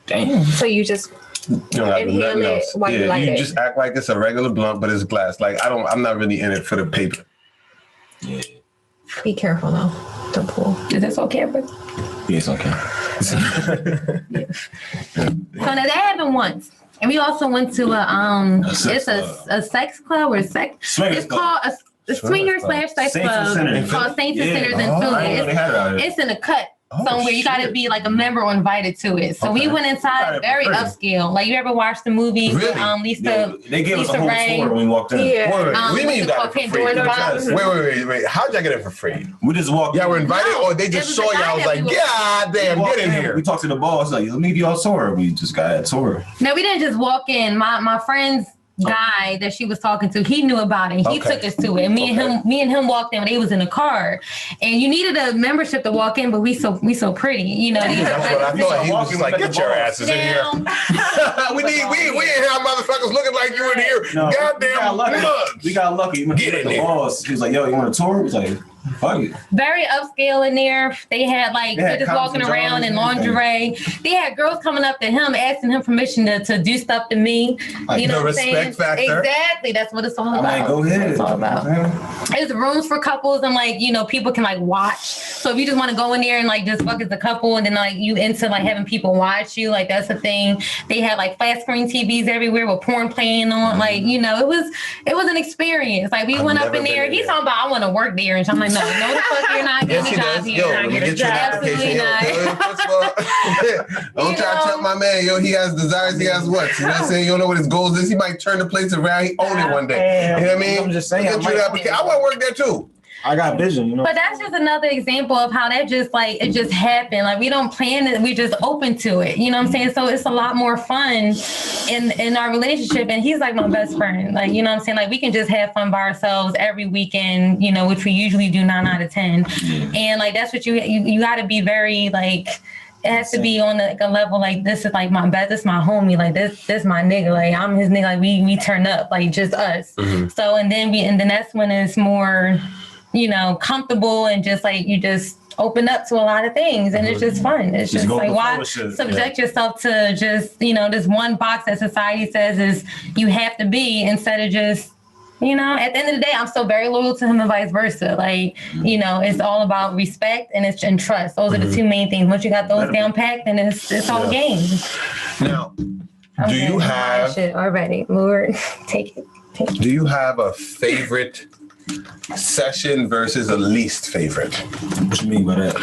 Damn. So you just You don't have inhale nothing it else. while you light you it. just act like it's a regular blunt, but it's glass. Like I'm not really in it for the paper. Yeah. Be careful though. Don't pull. Is this okay? But Yeah, it's okay. so now that happened once, and we also went to a sex club or sex. Swingers It's club. called a swinger / sex Saints and club Sinners. called Saints and Yeah. Sinners in I Philly. didn't know they had it out here. It's in a cut. Oh, Somewhere you got to shit. be like a member or invited to it. So we Okay. went inside, Got it for very free. upscale. Like you ever watched the movie? Really? Lisa. They gave us a Lisa whole Ray. tour when we walked in. Yeah. Wait, what do you mean you got it for free? Pandora's Box. Wait. How'd y'all get it for free? We just walked. Y'all were invited, No, or they it just was saw the guy y'all? Was that like, we were- God damn, walked get in here. We talked to the boss. Like, let me be on tour. We just got a tour. No, we didn't just walk in. My friend's guy that she was talking to, he knew about it. He Okay. took us to it. And me and him walked in when they was in the car. And you needed a membership to walk in, but we so pretty, you know. That's what I thought. He was just like, get your asses in here. Down. we ain't have motherfuckers looking like you in here. No, Goddamn mugs. We got lucky. We Get in the there. boss. He was like, yo, you want a tour? We was like, fuck it. Very upscale in there. They had They had they're just walking costumes around on in and everything. lingerie. They had girls coming up to him, asking him permission to do stuff to me. Like You know the what I'm saying? respect factor. Exactly. That's what it's all I'm about. like, go ahead. That's all about. There's rooms for couples and people can watch. So if you just want to go in there and just fuck as a couple and then you into having people watch you, that's the thing. They had flat screen TVs everywhere with porn playing on. It was an experience. We went up never in been there. in He's there. talking about I want to work there, and I'm like, no, the fuck you're not Yes, getting he a job does. here. Yo, You're let not me getting get you an a job. application. Don't try to tell my man, he has desires, he has wants. You know what I'm saying? You don't know what his goals is. He might turn the place around. He own it one day. You know what I mean? I'm just saying, Get you an application. I want to work there too. I got vision, But that's just another example of how that just it just happened. We don't plan it, we're just open to it. You know what I'm saying? So it's a lot more fun in our relationship. And he's my best friend. You know what I'm saying? We can just have fun by ourselves every weekend, which we usually do 9 out of 10. And that's what you gotta be very it has to be on a level this is my best, this is my homie, this my nigga, I'm his nigga, we turn up just us. Mm-hmm. So and then that's when it's more comfortable and just you just open up to a lot of things and it's just fun. It's just go with the why flow with shit. subject yourself to just this one box that society says is you have to be instead of just at the end of the day, I'm still very loyal to him and vice versa. It's all about respect and trust. Those are the two main things. Once you got those down packed, then it's all games. Now, do you have shit already? Lord, take it. Do you have a favorite session versus a least favorite? What you mean by that?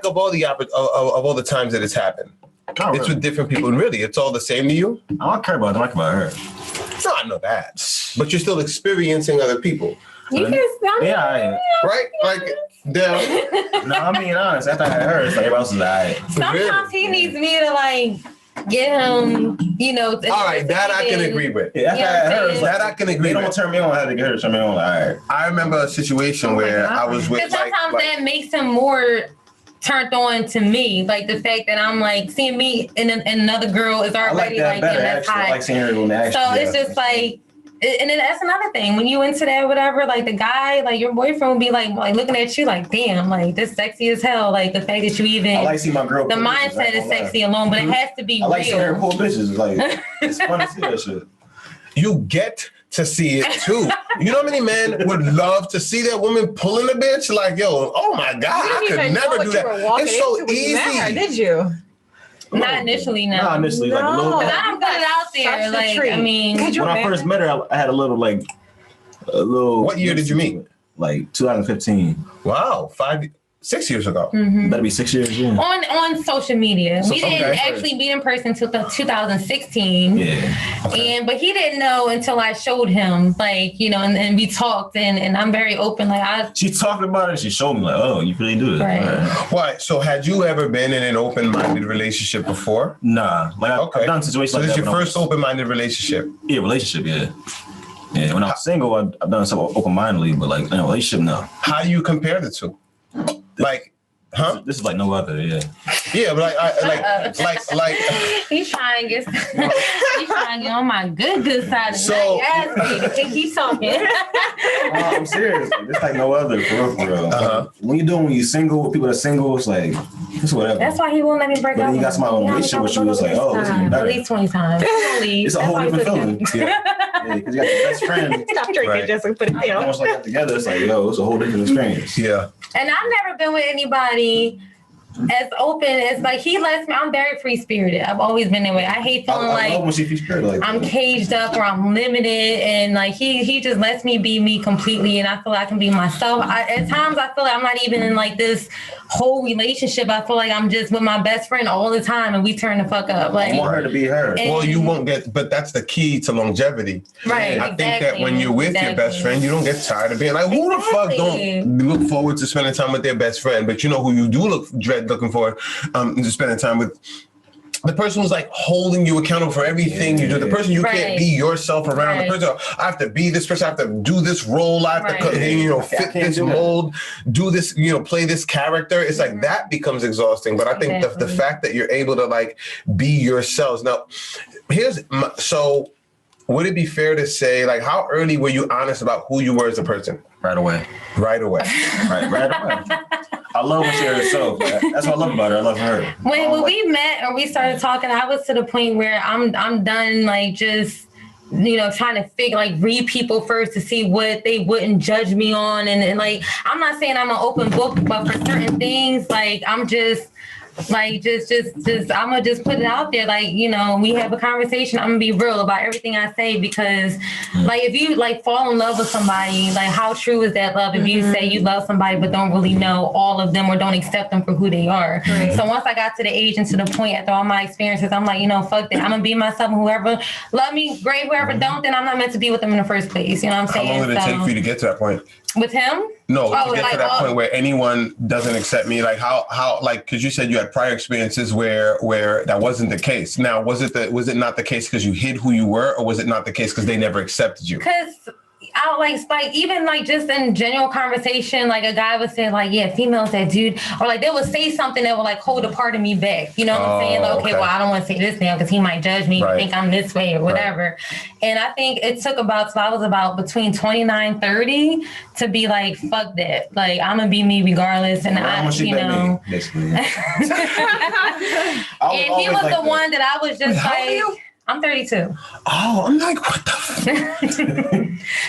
Of all the of all the times that it's happened, it's with different people, and really, it's all the same to you. I don't care about them. I care about her. No, I know that, but you're still experiencing other people, You just Yeah, right? no, I'm being honest. After I had her, it's everybody else is alright. sometimes he needs me to get him, All right, that I can agree with. Yeah, after I had her, it's That I can agree they don't with. turn me on. I had to get her to turn me on. All right. I remember a situation where I was with Because sometimes that makes him more turned on to me. The fact that I'm seeing me and another girl is I like already that better. that's Actually, I hot. like seeing her when they actually. So it's just and then that's another thing. When you into that, whatever, the guy, your boyfriend will be looking at you damn, this sexy as hell. The fact that you even, I like seeing my girl. the pull bitches, mindset is sexy alone, but it has to be I like seeing her real. pull bitches. It's fun to see that shit. you get to see it too. You know how many men would love to see that woman pulling a bitch? Oh my God, I could never do that. It's so easy. Did you? Not initially, no. Not initially, like a little. No. I'm putting it out there. Such a Like, treat. I mean, Could you When I imagine? first met her, I had a little. What year did you meet? Like 2015. Wow, 6 years ago. That'd be 6 years. Yeah. on social media. We didn't okay. actually meet in person until 2016. Yeah. But he didn't know until I showed him, like, you know, and we talked, and I'm very open. Like, She talked about it. She showed me like, oh, you really do this. Right. Why? So had you ever been in an open-minded relationship before? Nah. Like I've done situations So like this that. is your first open-minded relationship? Yeah, relationship. Yeah. Yeah. When I was single, I've done something open-mindedly, but like in a relationship, no. How do you compare the two? Like, huh? This is like no other. Yeah. Yeah, but like. he's trying to get, he's trying to get on my good side. So- Keep talking. I'm serious. It's like no other, for real. Uh-huh. When you're single with people that are single, it's like it's whatever. That's why he won't let me break But up. then you got with somebody him. in a relationship with you, it's like, oh, this is better. At least 20 times. It's a whole different feeling. Yeah. Yeah, because you got your best friend. Stop drinking, Right. just put it down. Almost like that together. It's like, yo, it's a whole different experience. Yeah. And I've never been with anybody as open as, like, he lets me. I'm very free spirited. I've always been that way. I hate feeling I love when like she feels spirit like I'm that. caged up or I'm limited, and like he just lets me be me completely, and I feel like I can be myself. At times I feel like I'm not even in like this whole relationship. I feel like I'm just with my best friend all the time, and we turn the fuck up. Like, I want her to be her. And- Well, you won't but that's the key to longevity. right? I think that when you're with your best friend, you don't get tired of being like, who the fuck Exactly. don't look forward to spending time with their best friend? But you know who you do dread looking for to spending time with? The person who's like holding you accountable for everything you do. The person you can't Right. be yourself around. Right. The person, I have to be this person. I have to do this role. I have Right. to, fit can't this do that. mold. Do this, play this character. It's like that becomes exhausting. But I think the Exactly. fact that you're able to like be yourselves. Now, so would it be fair to say, like, how early were you honest about who you were as a person? Right away. Right away. Right away. I love when she herself. That's what I love about her. I love her. When we met or we started talking, I was to the point where I'm done, like, just, trying to read people first to see what they wouldn't judge me on. And like, I'm not saying I'm an open book, but for certain things, like, I'm just I'm gonna just put it out there. Like, we have a conversation. I'm gonna be real about everything I say, because like, if you like fall in love with somebody, like, how true is that love if you say you love somebody but don't really know all of them or don't accept them for who they are? Right. So once I got to the age and to the point after all my experiences, I'm like, fuck that. I'm gonna be myself, and whoever love me, great. Whoever don't, then I'm not meant to be with them in the first place. You know what I'm How saying? long did it take for you to get to that point? With him? No, Oh, to get like, to that point where anyone doesn't accept me, like how because you said you had prior experiences where that wasn't the case. Now, was it not the case because you hid who you were, or was it not the case because they never accepted you? Because I like even like just in general conversation, like a guy would say like, yeah, females that dude, or like they would say something that would like hold a part of me back. You know what I'm saying? Like, okay, well, I don't want to say this now because he might judge me, Right. think I'm this way or whatever. And I think it took till I was about between 29, 30 to be like, fuck that. Like, I'm gonna be me regardless. And I'm gonna shoot that me, basically. And he was the one that I was just How old are like, you? I'm 32. Oh, I'm like, what the fuck?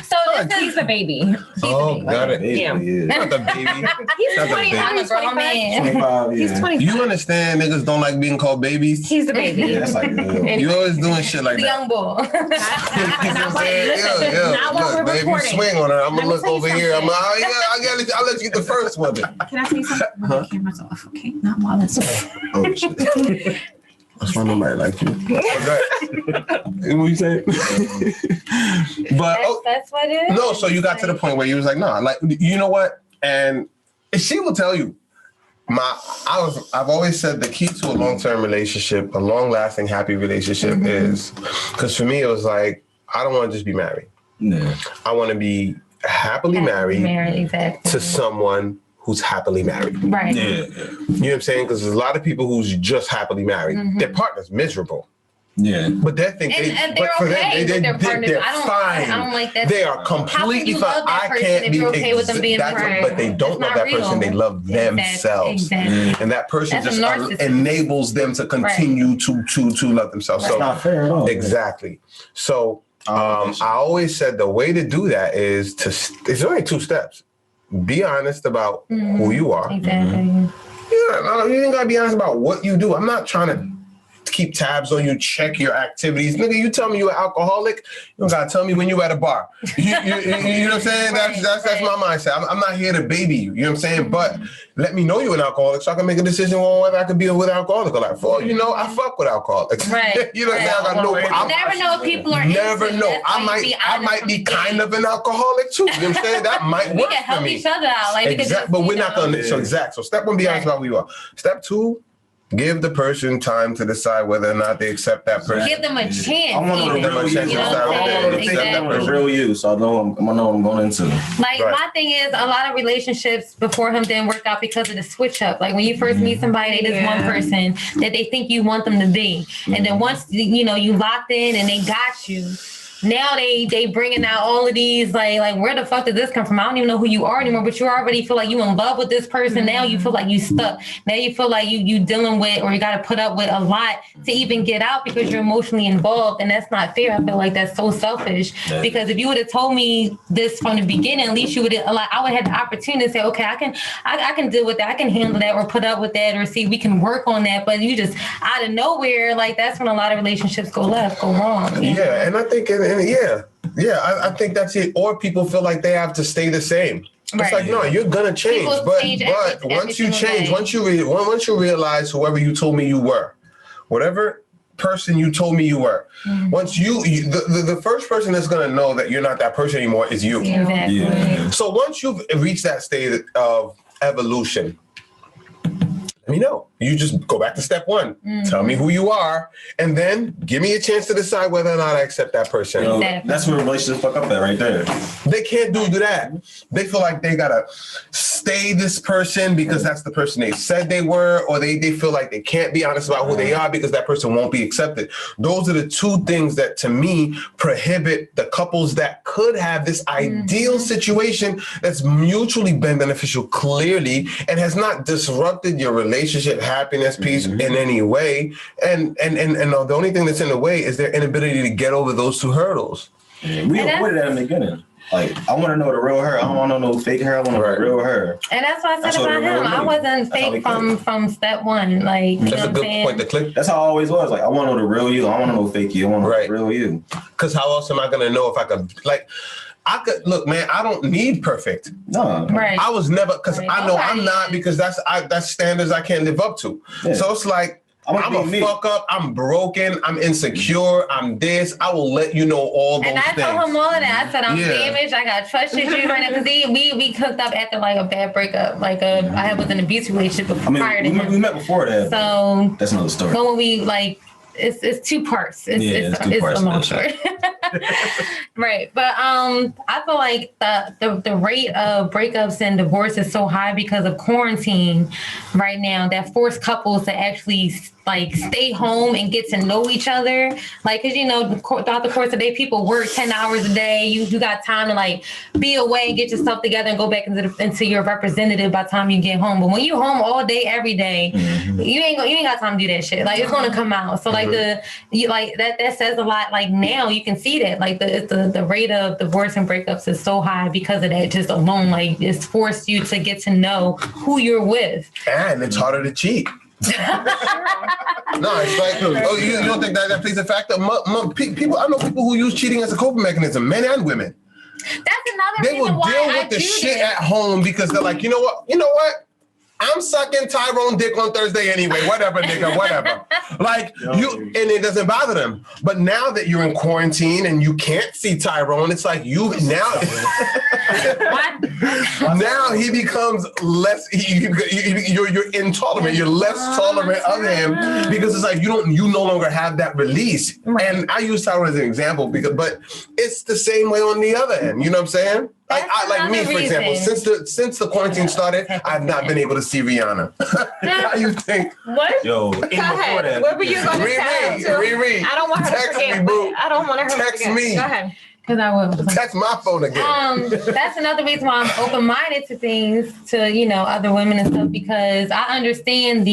So this He's is a baby. Oh, got it. Yeah. Not the baby. He's Not the 20. baby. I'm a He's grown 25. man. 25, He's yeah. 25. You understand niggas don't like being called babies? He's the baby. Yeah, that's like, You always doing shit like The that. young bull. You know what I'm saying? Yeah. Not while Look, we're man, if you recording. swing on her, I'm gonna Let me look tell you over here. something. I'll let you get the first one. Can I say something? When the camera's off, okay? Not while it's off. Oh shit. That's why nobody like you. What you saying? But That's what it is. no, so you got to the point where you was like, nah, like, you know what? And she will tell you, I've always said the key to a long-term relationship, a long-lasting, happy relationship is, because for me, it was like, I don't want to just be married. Yeah. I want to be happily married exactly. to someone who's happily married. Right. Yeah. You know what I'm saying? Because there's a lot of people who's just happily married. Their partner's miserable. Yeah. But they think And they're okay with their partners. they're I fine. don't like that. They are How can completely you fine. love that I person can't if be you're okay with them being that's right? but they don't That's love that not person. They real. love themselves. Exactly. And that person That's a just narcissist. enables them to continue to love themselves. That's So not fair at all. exactly. So I always said the way to do that is it's only 2 steps. Be honest about who you are. Exactly. You ain't gotta be honest about what you do. I'm not trying to keep tabs on you, check your activities. Nigga, you tell me you're an alcoholic, you don't gotta tell me when you at a bar. You know what I'm saying? That's my mindset. I'm not here to baby you. You know what I'm saying? But let me know you're an alcoholic so I can make a decision on whether I could be with alcoholic or not. For all you know, I fuck with alcoholics. Right. You know what I'm saying? You never know if people are never into. know. I might be kind of an alcoholic too. You know what I'm saying? That might work we can help for me. each other out. Like, Exactly. But we're not gonna. So exact. So step one, be honest about who you are. Step two, give the person time to decide whether or not they accept that person. Give them a chance. I want to know the real you. You know what I'm saying? The real you, so I know what I'm going into. Like my thing is, a lot of relationships before him didn't work out because of the switch up. Like when you first meet somebody, they just one person that they think you want them to be, and then once you locked in and they got you. Now they bringing out all of these like where the fuck did this come from? I don't even know who you are anymore. But you already feel like you in love with this person. Now you feel like you stuck. Now you feel like you dealing with or you got to put up with a lot to even get out because you're emotionally involved, and that's not fair. I feel like that's so selfish. Because if you would have told me this from the beginning, at least you would have I would have had the opportunity to say, okay, I can deal with that. I can handle that or put up with that or see we can work on that. But you just out of nowhere, like that's when a lot of relationships go wrong. Yeah, and I think. I think that's it. Or people feel like they have to stay the same. It's like, no, you're gonna change. But once you change, once you realize whoever you told me you were, whatever person you told me you were, once the first person that's gonna know that you're not that person anymore is you. Exactly. Yeah. So once you've reached that state of evolution, let me know. You just go back to step one. Tell me who you are, and then give me a chance to decide whether or not I accept that person. That's where relationships fuck up at right there. They can't do that. They feel like they gotta stay this person because that's the person they said they were, or they feel like they can't be honest about who they are because that person won't be accepted. Those are the two things that, to me, prohibit the couples that could have this ideal situation that's mutually beneficial, clearly, and has not disrupted your relationship, happiness, peace in any way. And the only thing that's in the way is their inability to get over those two hurdles. Yeah, we avoided that in the beginning. Like, I want to know the real her. I don't want to know fake her. I want to know the real her. And that's what I said about him. I wasn't fake from step one. Like, that's a good point to click. That's how I always was. Like, I want to know the real you. I want to know fake you. I want to know the real you. Because how else am I going to know if I could, look, man, I don't need perfect. No. Right. I was never, because I know I'm not, because that's standards I can't live up to. Yeah. So it's like, I'm a fuck up. I'm broken. I'm insecure. I'm this. I will let you know all those things. And I told him all of that. I said, I'm damaged. I got trust issues right now. Because we hooked up after like a bad breakup. Like I was in an abusive relationship prior to him. We met before that. So that's another story. But when we it's two parts. It's two parts. A long story. Right. But I feel like the rate of breakups and divorce is so high because of quarantine right now that forced couples to actually stay home and get to know each other. Like, cause throughout the course of the day, people work 10 hours a day. You got time to be away and get yourself together and go back into your representative by the time you get home. But when you home all day, every day, you ain't got time to do that shit. Like, it's gonna come out. So that says a lot. Like, now you can see that the rate of divorce and breakups is so high because of that just alone. Like, it's forced you to get to know who you're with. And it's harder to cheat. No, it's like, you don't think that plays a factor? People, I know people who use cheating as a coping mechanism, men and women. That's another reason why they will deal with the shit at home because they're like, you know what? I'm sucking Tyrone dick on Thursday anyway. Whatever, nigga, whatever. And it doesn't bother them. But now that you're in quarantine and you can't see Tyrone, it's like now he becomes less. You're intolerant. You're less tolerant of him because it's like you no longer have that release. Right. And I use Tyrone as an example but it's the same way on the other end. You know what I'm saying? Like me, for example, since the quarantine started, I've not been able to see Rihanna. How you think? What? Yo, go ahead. What were you going to tell him? Riri, I don't want her to forget. Me, bro. I don't want her to forget. Text me. Go ahead. Because I will. Text my phone again. That's another reason why I'm open-minded to things, to, you know, other women and stuff, because I understand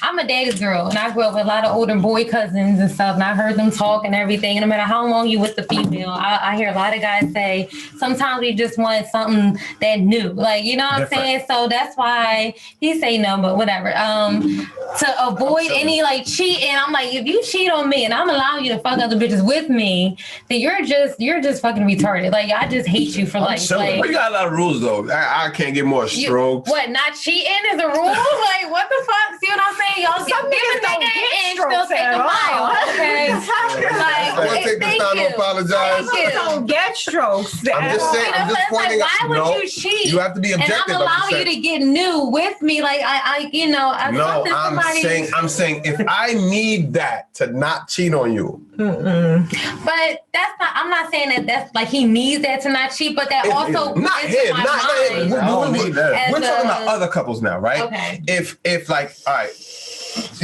I'm a daddy's girl, and I grew up with a lot of older boy cousins and stuff, and I heard them talk and everything. And no matter how long you with the female, I hear a lot of guys say, sometimes we just want something that new. Like, you know what I'm saying? So that's why he say no, but whatever. To avoid any, like, cheating, I'm like, if you cheat on me and I'm allowing you to fuck other bitches with me, then you're just fucking retarded. Like, I just hate you for life. Like, we got a lot of rules though. I can't get more strokes. What? Not cheating is a rule? Like, what the fuck? See what I'm saying? Y'all give a nigga and still take a mile. Okay. I want to take this time to apologize. Don't get strokes. I'm just saying. I'm just pointing out. Why would you cheat? You have to be objective. And I'm allowing you to get new with me. Like, I'm saying if I need that to not cheat on you. But that's not. I'm not saying that's like he needs that to not cheat, but that also not him. Not him. We're talking about other couples now, right? Okay. If like, all right,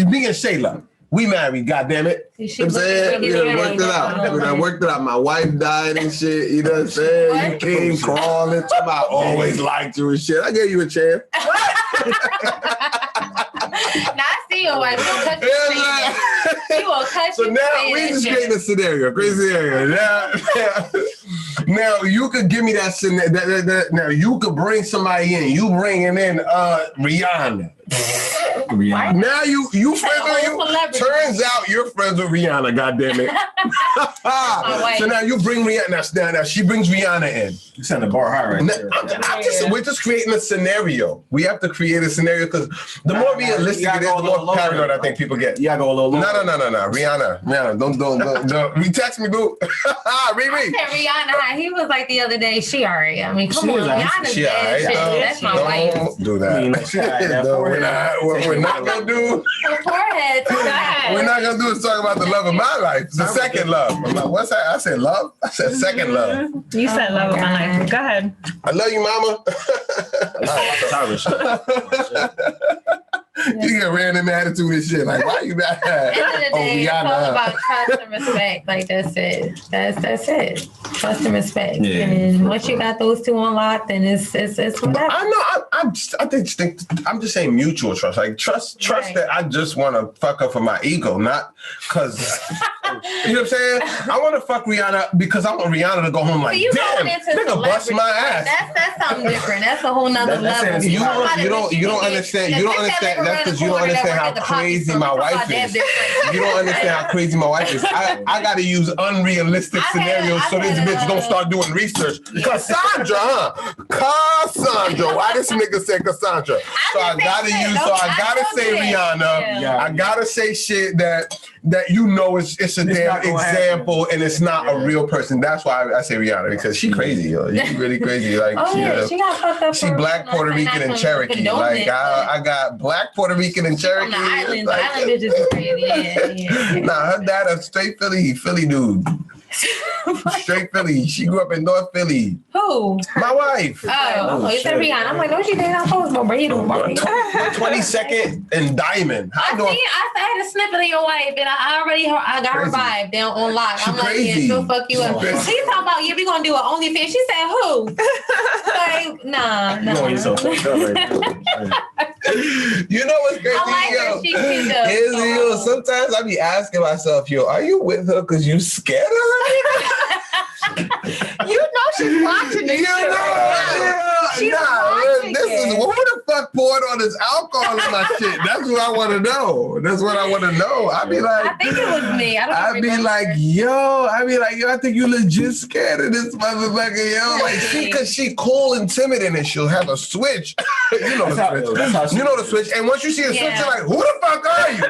me and Shay I, we married. Goddamn it! You know what I'm saying? We done worked it out. We done worked it out. My wife died and shit. You know what I'm saying? What? You came crawling. I always liked you and shit. I gave you a chance. Now I see your wife. She will cut you. So now we just creating a scenario, crazy scenario. Now you could give me that scenario. Now you could bring somebody in. You bringing in Rihanna. Now you friends with you. Turns out you're friends with Rihanna. Goddamn it. So now you bring Rihanna. Now she brings Rihanna in. You sound the bar high right there. We're just creating a scenario. We have to create a scenario because the more realistic it is, the more paranoid I think people get. You gotta go a little lower. No. Rihanna, don't. Text me, boo. Riri. Rihanna, he was like the other day. She alright. I mean, come on, Rihanna's bad shit. That's my wife. Don't do that. We're not gonna do. Her forehead. We're not gonna do is talk about the love of my life. It's the second love. I'm like, what's that? I said love. I said second love. You said love of my life. Go ahead. I love you, mama. You get random attitude and shit. Like, why you mad? At the end of the day, it's all about trust and respect. Like, that's it. That's it. Trust and respect. Yeah. And once you got those two unlocked, then it's whatever. I know. I'm just saying mutual trust. Like trust right. That I just want to fuck her for my ego, not because you know what I'm saying. I want to fuck Rihanna because I want Rihanna to go home like, damn, nigga, bust my ass. That's something different. That's a whole nother level. You don't understand. You don't understand. That's because you don't understand how crazy my wife is. You don't understand how crazy my wife is. I got to use unrealistic scenarios so this bitch don't start doing research. Cassandra. Why this nigga say Cassandra? So I gotta say Rihanna. Yeah. I gotta say shit that you know it's a damn example and it's not a real person. That's why I say Rihanna, because she crazy, yo. She really crazy. Like she got fucked up. She black, Puerto Rican, and Cherokee. Like I got black, Puerto Rican, and Cherokee. On the island bitches is crazy. Yeah. Nah, her dad a straight Philly dude. Straight Philly. She grew up in North Philly. Who? My wife. Oh, you said Rihanna. I'm like, no, she didn't. I'm supposed to read 22nd and Diamond. I had a snippet of your wife, and I got her vibe down on lock. I'm like, yeah, she'll fuck you up. She's talking about, yeah, we gonna do an OnlyFans. She said, who? Like, nah. You know what's crazy? I like her. She cute. Sometimes I be asking myself, are you with her because you scared of her? You know she's watching this. Who the fuck poured all this alcohol in my shit? That's what I want to know. I'd be like, I think it was me. I'd be like, yo, I think you legit scared of this motherfucker, yo. Like, because she cool and timid and she'll have a switch. You know the switch. And once you see a switch, you're like, who the fuck are you?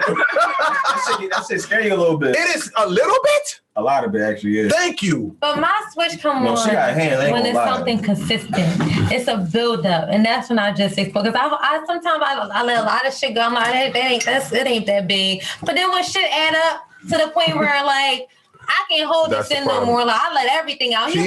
That shit scare you a little bit. It is a little bit? A lot of it actually is. Thank you. But my switch come on when it's something consistent. It's a build up, and that's when I just explode. Because I sometimes I let a lot of shit go. I'm like, it ain't that big. But then when shit add up to the point where like I can't hold this in no more. Like I let everything out. We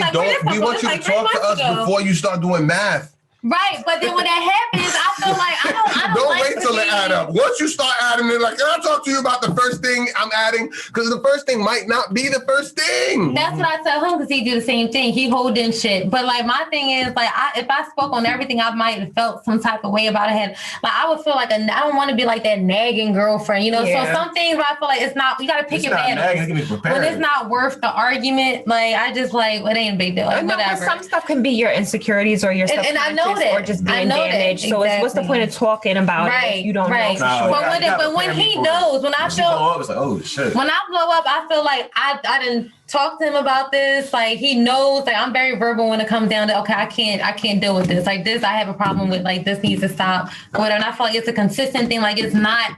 want you to talk to us before you start doing math. Right, but then when that happens, I feel like I don't like wait till it add up. Once you start adding it, like, can I talk to you about the first thing I'm adding? Because the first thing might not be the first thing. That's what I tell him because he do the same thing. He holding shit. But like my thing is like if I spoke on everything, I might have felt some type of way about it. Like I would feel like I don't want to be like that nagging girlfriend, you know. Yeah. So some things I feel like it's not. You got to pick your battles. When it's not worth the argument, like I just like it ain't a big deal. Like, whatever. Some stuff can be your insecurities or your stuff, and I know that, or just being damaged. So it's, what's the point of talking about it if you don't know? But when he knows, when I feel, it's like, oh shit. When I blow up, I feel like I didn't talk to him about this. Like he knows that I'm very verbal when it comes down to okay, I can't deal with this. Like this, I have a problem with. Like this needs to stop. Whatever. And I feel like it's a consistent thing. Like it's not.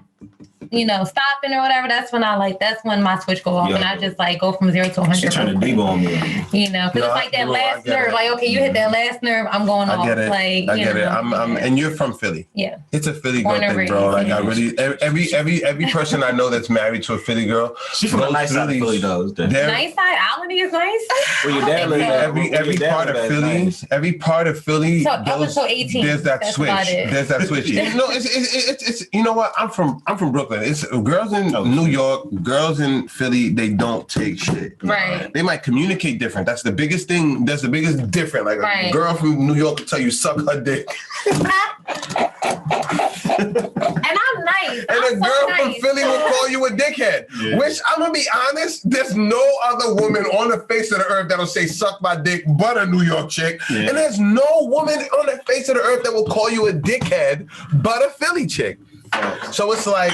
Stopping or whatever, that's when my switch go off and I just like go from 0 to 100. She trying to Debo on me. Because it's like that last nerve. Like, okay, you hit that last nerve, I'm going off. I get it. Like, I get it. And you're from Philly. Yeah. It's a Philly girl thing, bro. Like I really, every person I know that's married to a Philly girl. She's from the nice side of Philly, though. Nice side, Albany is nice. Well, your dad every part of Philly, every part of Philly. So up until 18, there's that switch. There's that switch. No, it's you know what? I'm from Brooklyn. It's girls in New York, girls in Philly, they don't take shit. Right. They might communicate different. That's the biggest thing. That's the biggest difference. Like a girl from New York will tell you suck her dick. And I'm nice. And a girl from Philly will call you a dickhead. Yeah. Which I'm gonna be honest, there's no other woman on the face of the earth that'll say suck my dick but a New York chick. Yeah. And there's no woman on the face of the earth that will call you a dickhead but a Philly chick. So it's like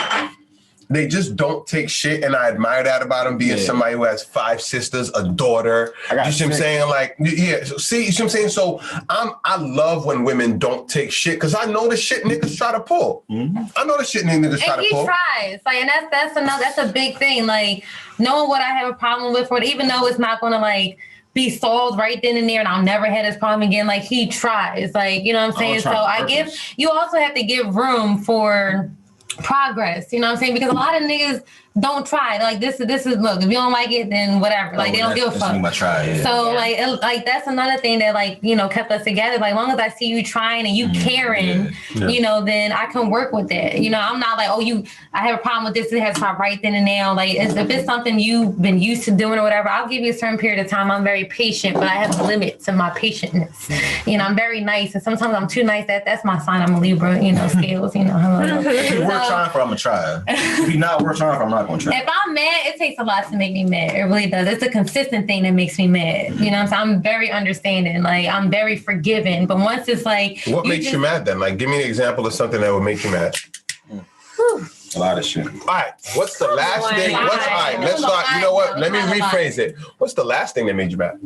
they just don't take shit, and I admire that about him being somebody who has 5 sisters, a daughter. You see what I'm saying? Like, yeah. See what I'm saying? So I love when women don't take shit because I know the shit niggas try to pull. Mm-hmm. I know the shit niggas try to pull. And he tries, like, and that's a big thing. Like knowing what I have a problem with, or even though it's not gonna like be solved right then and there, and I'll never have this problem again. Like he tries, like you know what I'm saying. So you also have to give room for progress, you know what I'm saying? Because a lot of niggas don't try. Like this is look, if you don't like it, then whatever. Like they don't give a fuck. So like that's another thing that like, kept us together. Like as long as I see you trying and you caring, then I can work with that. I'm not like, I have a problem with this. It has to stop right then and now. Like if it's something you've been used to doing or whatever, I'll give you a certain period of time. I'm very patient, but I have a limit to my patientness. I'm very nice, and sometimes I'm too nice. That's my sign. I'm a Libra. Scales. If you work trying for, I'm gonna try. If you're not work trying for, I'm not gonna try. If I'm mad, it takes a lot to make me mad. It really does. It's a consistent thing that makes me mad. You know what I'm saying? I'm very understanding. Like I'm very forgiving. But once it's like, what makes you mad then? Like, give me an example of something that would make you mad. A lot of shit. All right. What's the last thing? All right. Let's start. You know what? Let me rephrase it. What's the last thing that made you mad?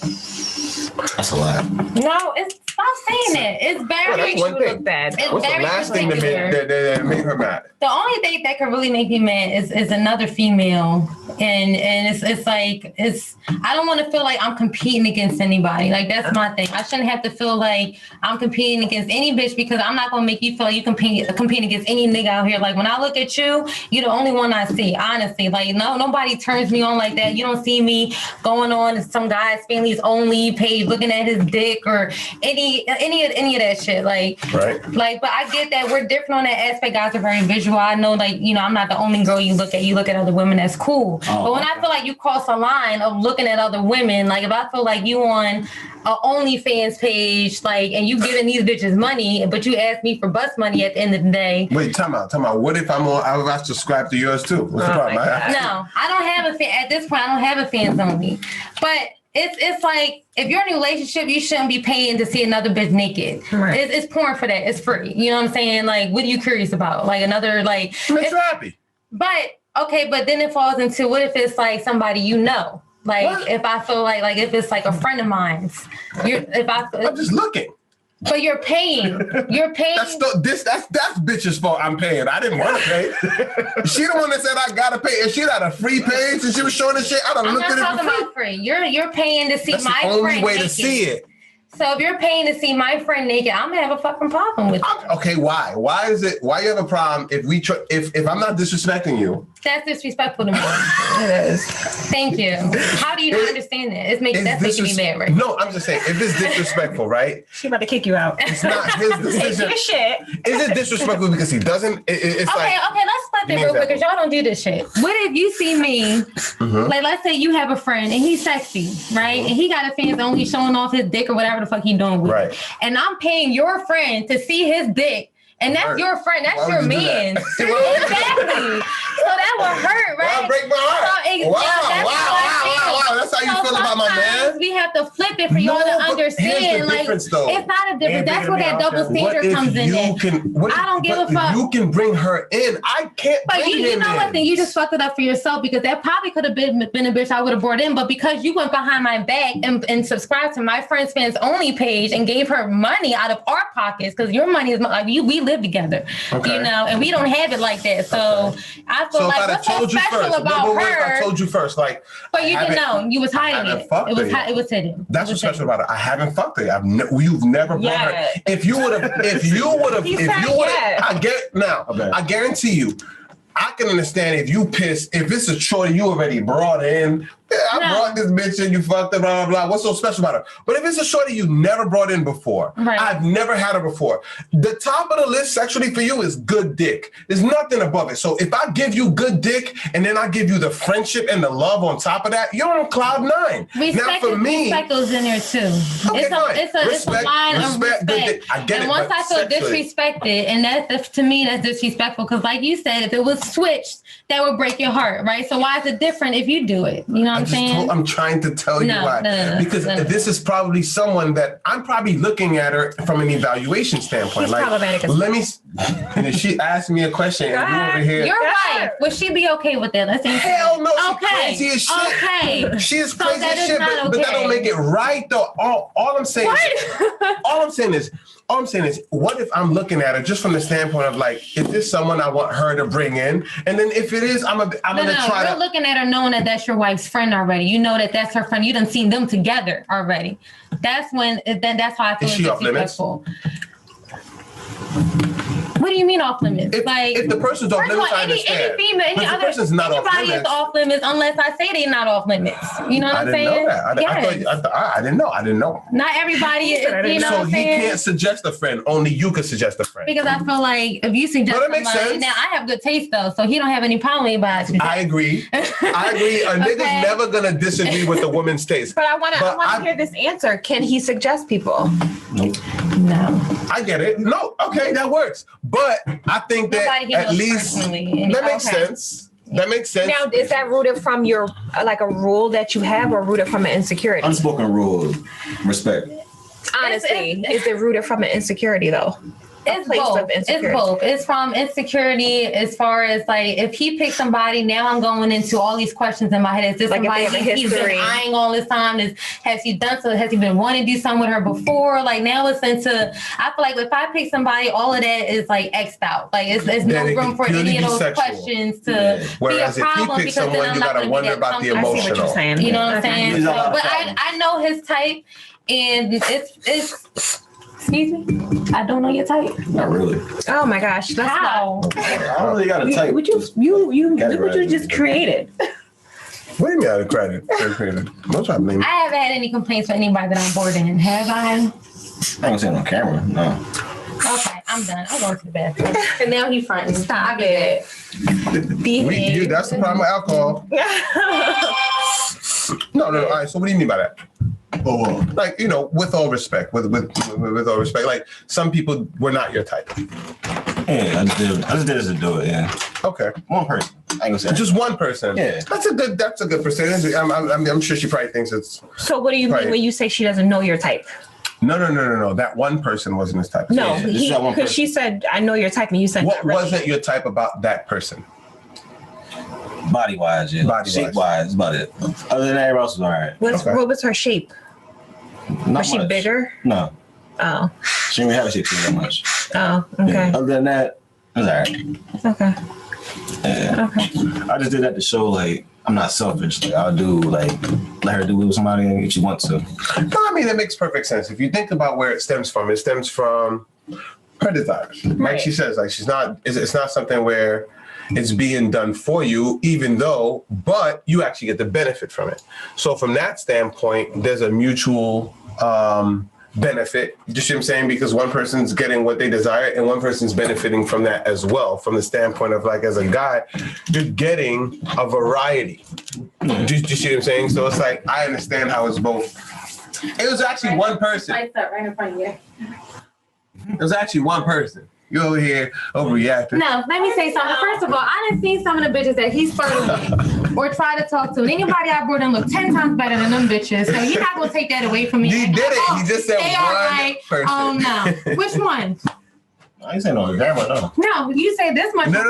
That's a lot. No, stop saying it. It's very look bad. What's the last thing that made her mad? The only thing that could really make me mad is another female, and it's like I don't want to feel like I'm competing against anybody. Like that's my thing. I shouldn't have to feel like I'm competing against any bitch because I'm not gonna make you feel like you competing against any nigga out here. Like when I look at you, you're the only one I see. Honestly, like nobody turns me on like that. You don't see me going on some guy's family's only page looking at his dick or any of that shit. Like, right. Like, but I get that we're different on that aspect. Guys are very visual. I know, like, I'm not the only girl you look at. You look at other women, that's cool. But when I feel like you cross a line of looking at other women, like if I feel like you on a OnlyFans page, like, and you giving these bitches money, but you ask me for bus money at the end of the day. Wait, time out. What if I have to subscribe to yours too? What's the problem? No, I don't have at this point, I don't have a fans only. But it's like, if you're in a relationship, you shouldn't be paying to see another bitch naked. Right. It's porn for that. It's free. You know what I'm saying? Like, what are you curious about? Like another, like... Makes you happy. But, okay, but then it falls into, what if it's like somebody you know? Like, what? If I feel like if it's like a friend of mine's. I'm just looking. But you're paying. That's bitch's fault. I'm paying. I didn't want to pay. She the one that said I gotta pay. If she had a free page and she was showing the shit, I'd have looked at it for free. About free. You're paying to see that's my the only friend way naked. To see it. So if you're paying to see my friend naked, I'm gonna have a fucking problem with it. Okay, why? Why you have a problem if if I'm not disrespecting you? That's disrespectful to me. It is. Thank you. How do you not understand that? That's making me mad, right? No, I'm just saying, if it's disrespectful, right? She about to kick you out. It's not his decision. Your shit. Is it disrespectful because he doesn't? It's okay, let's flip it real quick because y'all don't do this shit. What if you see me, like let's say you have a friend and he's sexy, right? And he got a fans only showing off his dick or whatever the fuck he doing with it. And I'm paying your friend to see his dick. And that's your friend. That's your man. Exactly. So that will hurt, right? That'll break my heart. So, wow. That's how you feel about my man? We have to flip it for y'all to understand. Like, it's not a difference. That's where that double standard comes in. I don't give a fuck. You can bring her in. I can't but bring you know what? Then you just fucked it up for yourself because that probably could have been a bitch I would have brought in. But because you went behind my back and subscribed to my friend's fans only page and gave her money out of our pockets because your money is like we live together, you know, and we don't have it like that. So I feel like what's so special about her? I told you first, like, but you didn't know. You was hiding it. It was hidden. That's what's special about it. I haven't fucked her. You've never brought her. If you would have, I guarantee you. I can understand if you pissed, if it's a shorty you already brought in. I brought this bitch in, you fucked her, blah, blah, blah. What's so special about her? But if it's a shorty you never brought in before, I've never had her before. The top of the list sexually for you is good dick. There's nothing above it. So if I give you good dick and then I give you the friendship and the love on top of that, you're on cloud 9. Respect goes in there too. Okay, it's a line of respect. I get and once I feel disrespected, and that's to me that's disrespectful because like you said, if it was switched, that would break your heart, right? So why is it different if you do it? You know what I'm saying? I'm trying to tell you why. Because this is probably someone that I'm probably looking at her from an evaluation standpoint. She's like, problematic and if she asked me a question and you over here. Your wife, would she be okay with that? Let's see. Hell no, she's crazy as shit. Okay. She is crazy as shit, but that don't make it right though. All I'm saying is, what if I'm looking at her just from the standpoint of like, is this someone I want her to bring in? And then if it is, I'm gonna try to. You're looking at her knowing that that's your wife's friend already. You know that that's her friend. You done seen them together already. That's how I feel. Is she off limits? What do you mean off limits? If the person's off limits, I understand. Any female, anybody is off limits unless I say they're not off limits. You know what I'm saying? I didn't know that. I didn't know. Not everybody is, you know what I'm saying? So he can't suggest a friend. Only you can suggest a friend. Because I feel like if you suggest somebody, now I have good taste though, so he don't have any problem with anybody. I agree. A nigga's never gonna disagree with a woman's taste. But I want to hear this answer. Can he suggest people? Nope. No. I get it. No. Okay, that works. But I think that at least that makes sense. That makes sense. Now, is that rooted from your like a rule that you have, or rooted from an insecurity? Unspoken rule, respect. Honestly, is it rooted from an insecurity though? It's both. It's both. It's from insecurity as far as like if he picks somebody, now I'm going into all these questions in my head. Is this like somebody he's been eyeing all this time? Has he done so? Has he been wanting to do something with her before? Like now it's into. I feel like if I pick somebody, all of that is like X'd out. Like it's no room for any of those questions to be a problem because then I'm not going to be that comfortable. I see what you're saying. You know what I'm saying? So, but I know his type, and it's. Excuse me? I don't know your type. Not really. Oh my gosh. That's how? I don't really got a type. Look what you just created. What do you mean out of credit? I haven't had any complaints from anybody that I'm bored in. Have I? I don't see it on camera. No. Okay, I'm done. I'm going to the bathroom. And now he's fronting. Stop it. That's the problem with alcohol. No. All right. So what do you mean by that? Like, you know, with all respect, with all respect, like some people were not your type. Yeah, I just did it to do it. Yeah. Okay. One person. I ain't gonna say just one person. Yeah. That's a good percentage. I'm sure she probably thinks it's. So what do you mean when you say she doesn't know your type? No. That one person wasn't his type. No, because she said, "I know your type," and you said, "What wasn't your type about that person?" Body wise, yeah. Shape wise, about it. Other than that, everybody else was all right. What was her shape? Was she bigger? No. Oh. She didn't have a shape that much. Oh, okay. Yeah. Other than that, it was all right. Okay. Yeah. Okay. I just did that to show, like, I'm not selfish. Like I'll do like let her do it with somebody if she wants to. No, I mean it makes perfect sense. If you think about where it stems from her desires. Like she says, like it's not something where it's being done for you, even though, but you actually get the benefit from it. So from that standpoint, there's a mutual benefit. You see what I'm saying? Because one person's getting what they desire and one person's benefiting from that as well. From the standpoint of like, as a guy, you're getting a variety. Do you see what I'm saying? So it's like, I understand how it's both. It was actually one person. Right in front of you. It was actually one person. You over here overreacting. No, let me say something. First of all, I done seen some of the bitches that he's flirting with or try to talk to. And anybody I brought in look 10 times better than them bitches. So you're not gonna take that away from me. He did it. He just said they one person. Oh no. Which one? I ain't saying no example, no. No, you say this much. No.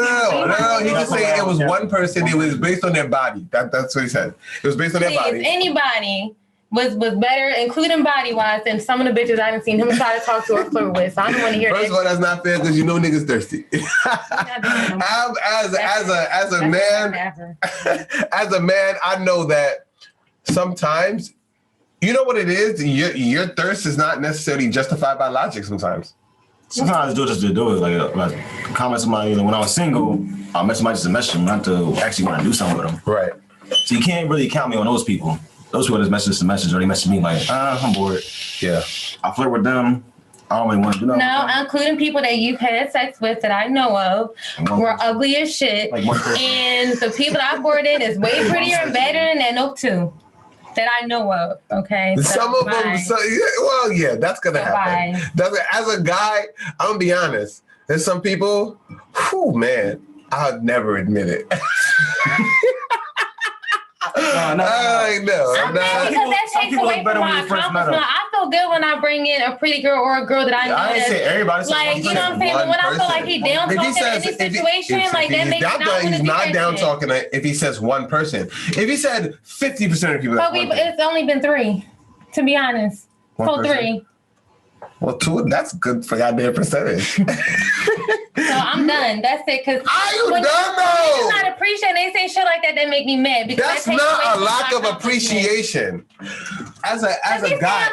He just said it was one person. It was based on their body. That's what he said. It was based on their body. Anybody was better, including body-wise, than some of the bitches I haven't seen him try to talk to or flirt with. So I don't want to hear that. First of all, that's not fair because you know niggas thirsty. As a man, I know that sometimes, you know what it is? Your thirst is not necessarily justified by logic sometimes. Sometimes I do it just to do it. Like comment somebody, when I was single, I met somebody just to message them, not to actually want to do something with them. Right. So you can't really count me on those people. Those people just message or they message me like, I'm bored. Yeah. I flirt with them. I don't really want to do nothing. No, including people that you've had sex with that I know of were ugly as shit. And the people that I bored in is way prettier and better than that. No, two. That I know of, okay? Some of them, that's going to happen. As a guy, I'm going to be honest. There's some people, man, I'll never admit it. No. I know. Because that takes away from my accomplishment. I feel good when I bring in a pretty girl or a girl that I know. I didn't say everybody. Like, you know what I'm saying? But when I feel like he down talking in any situation, like that makes me not want to do He's not that down shit. talking if he says one person. If he said 50% of people. But it's only been 3, to be honest. So 3. Well, 2, that's good for goddamn percentage. So I'm done. That's it. Cause are you done though? It's not appreciating. They say shit like that make me mad. That's not a lack of appreciation. As a guy,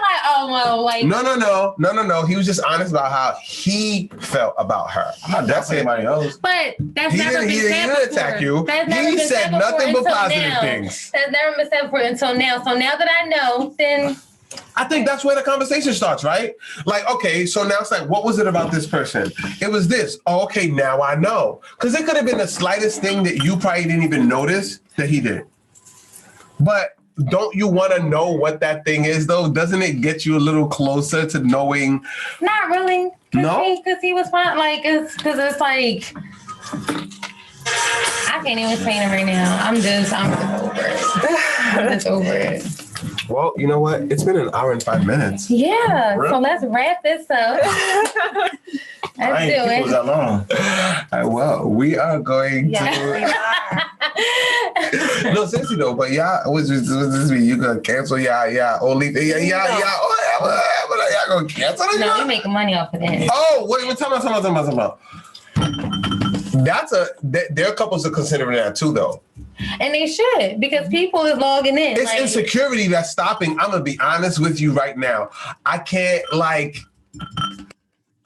no. He was just honest about how he felt about her. I'm not doubting anybody else. But that's never been said He didn't attack you. He said nothing but positive things. That's never been said before until now. So now that I know, then. I think that's where the conversation starts, right? Like, okay, so now it's like, what was it about this person? It was this. Oh, okay, now I know. Because it could have been the slightest thing that you probably didn't even notice that he did. But don't you want to know what that thing is, though? Doesn't it get you a little closer to knowing? Not really. No? Because he was fine. Like, because it's like... I can't even explain it right now. I'm just over it. I'm just over it. Well, you know what? It's been an hour and 5 minutes. Yeah, so let's wrap this up. Let's do it. That long. Well, we are going to. No, seriously though, but was this mean? You gonna cancel only thing? Y'all gonna cancel it? No, we're making money off of that. Oh, wait, tell me. There are couples that consider that too, though. And they should, because people is logging in. It's insecurity that's stopping. I'm gonna be honest with you right now. I can't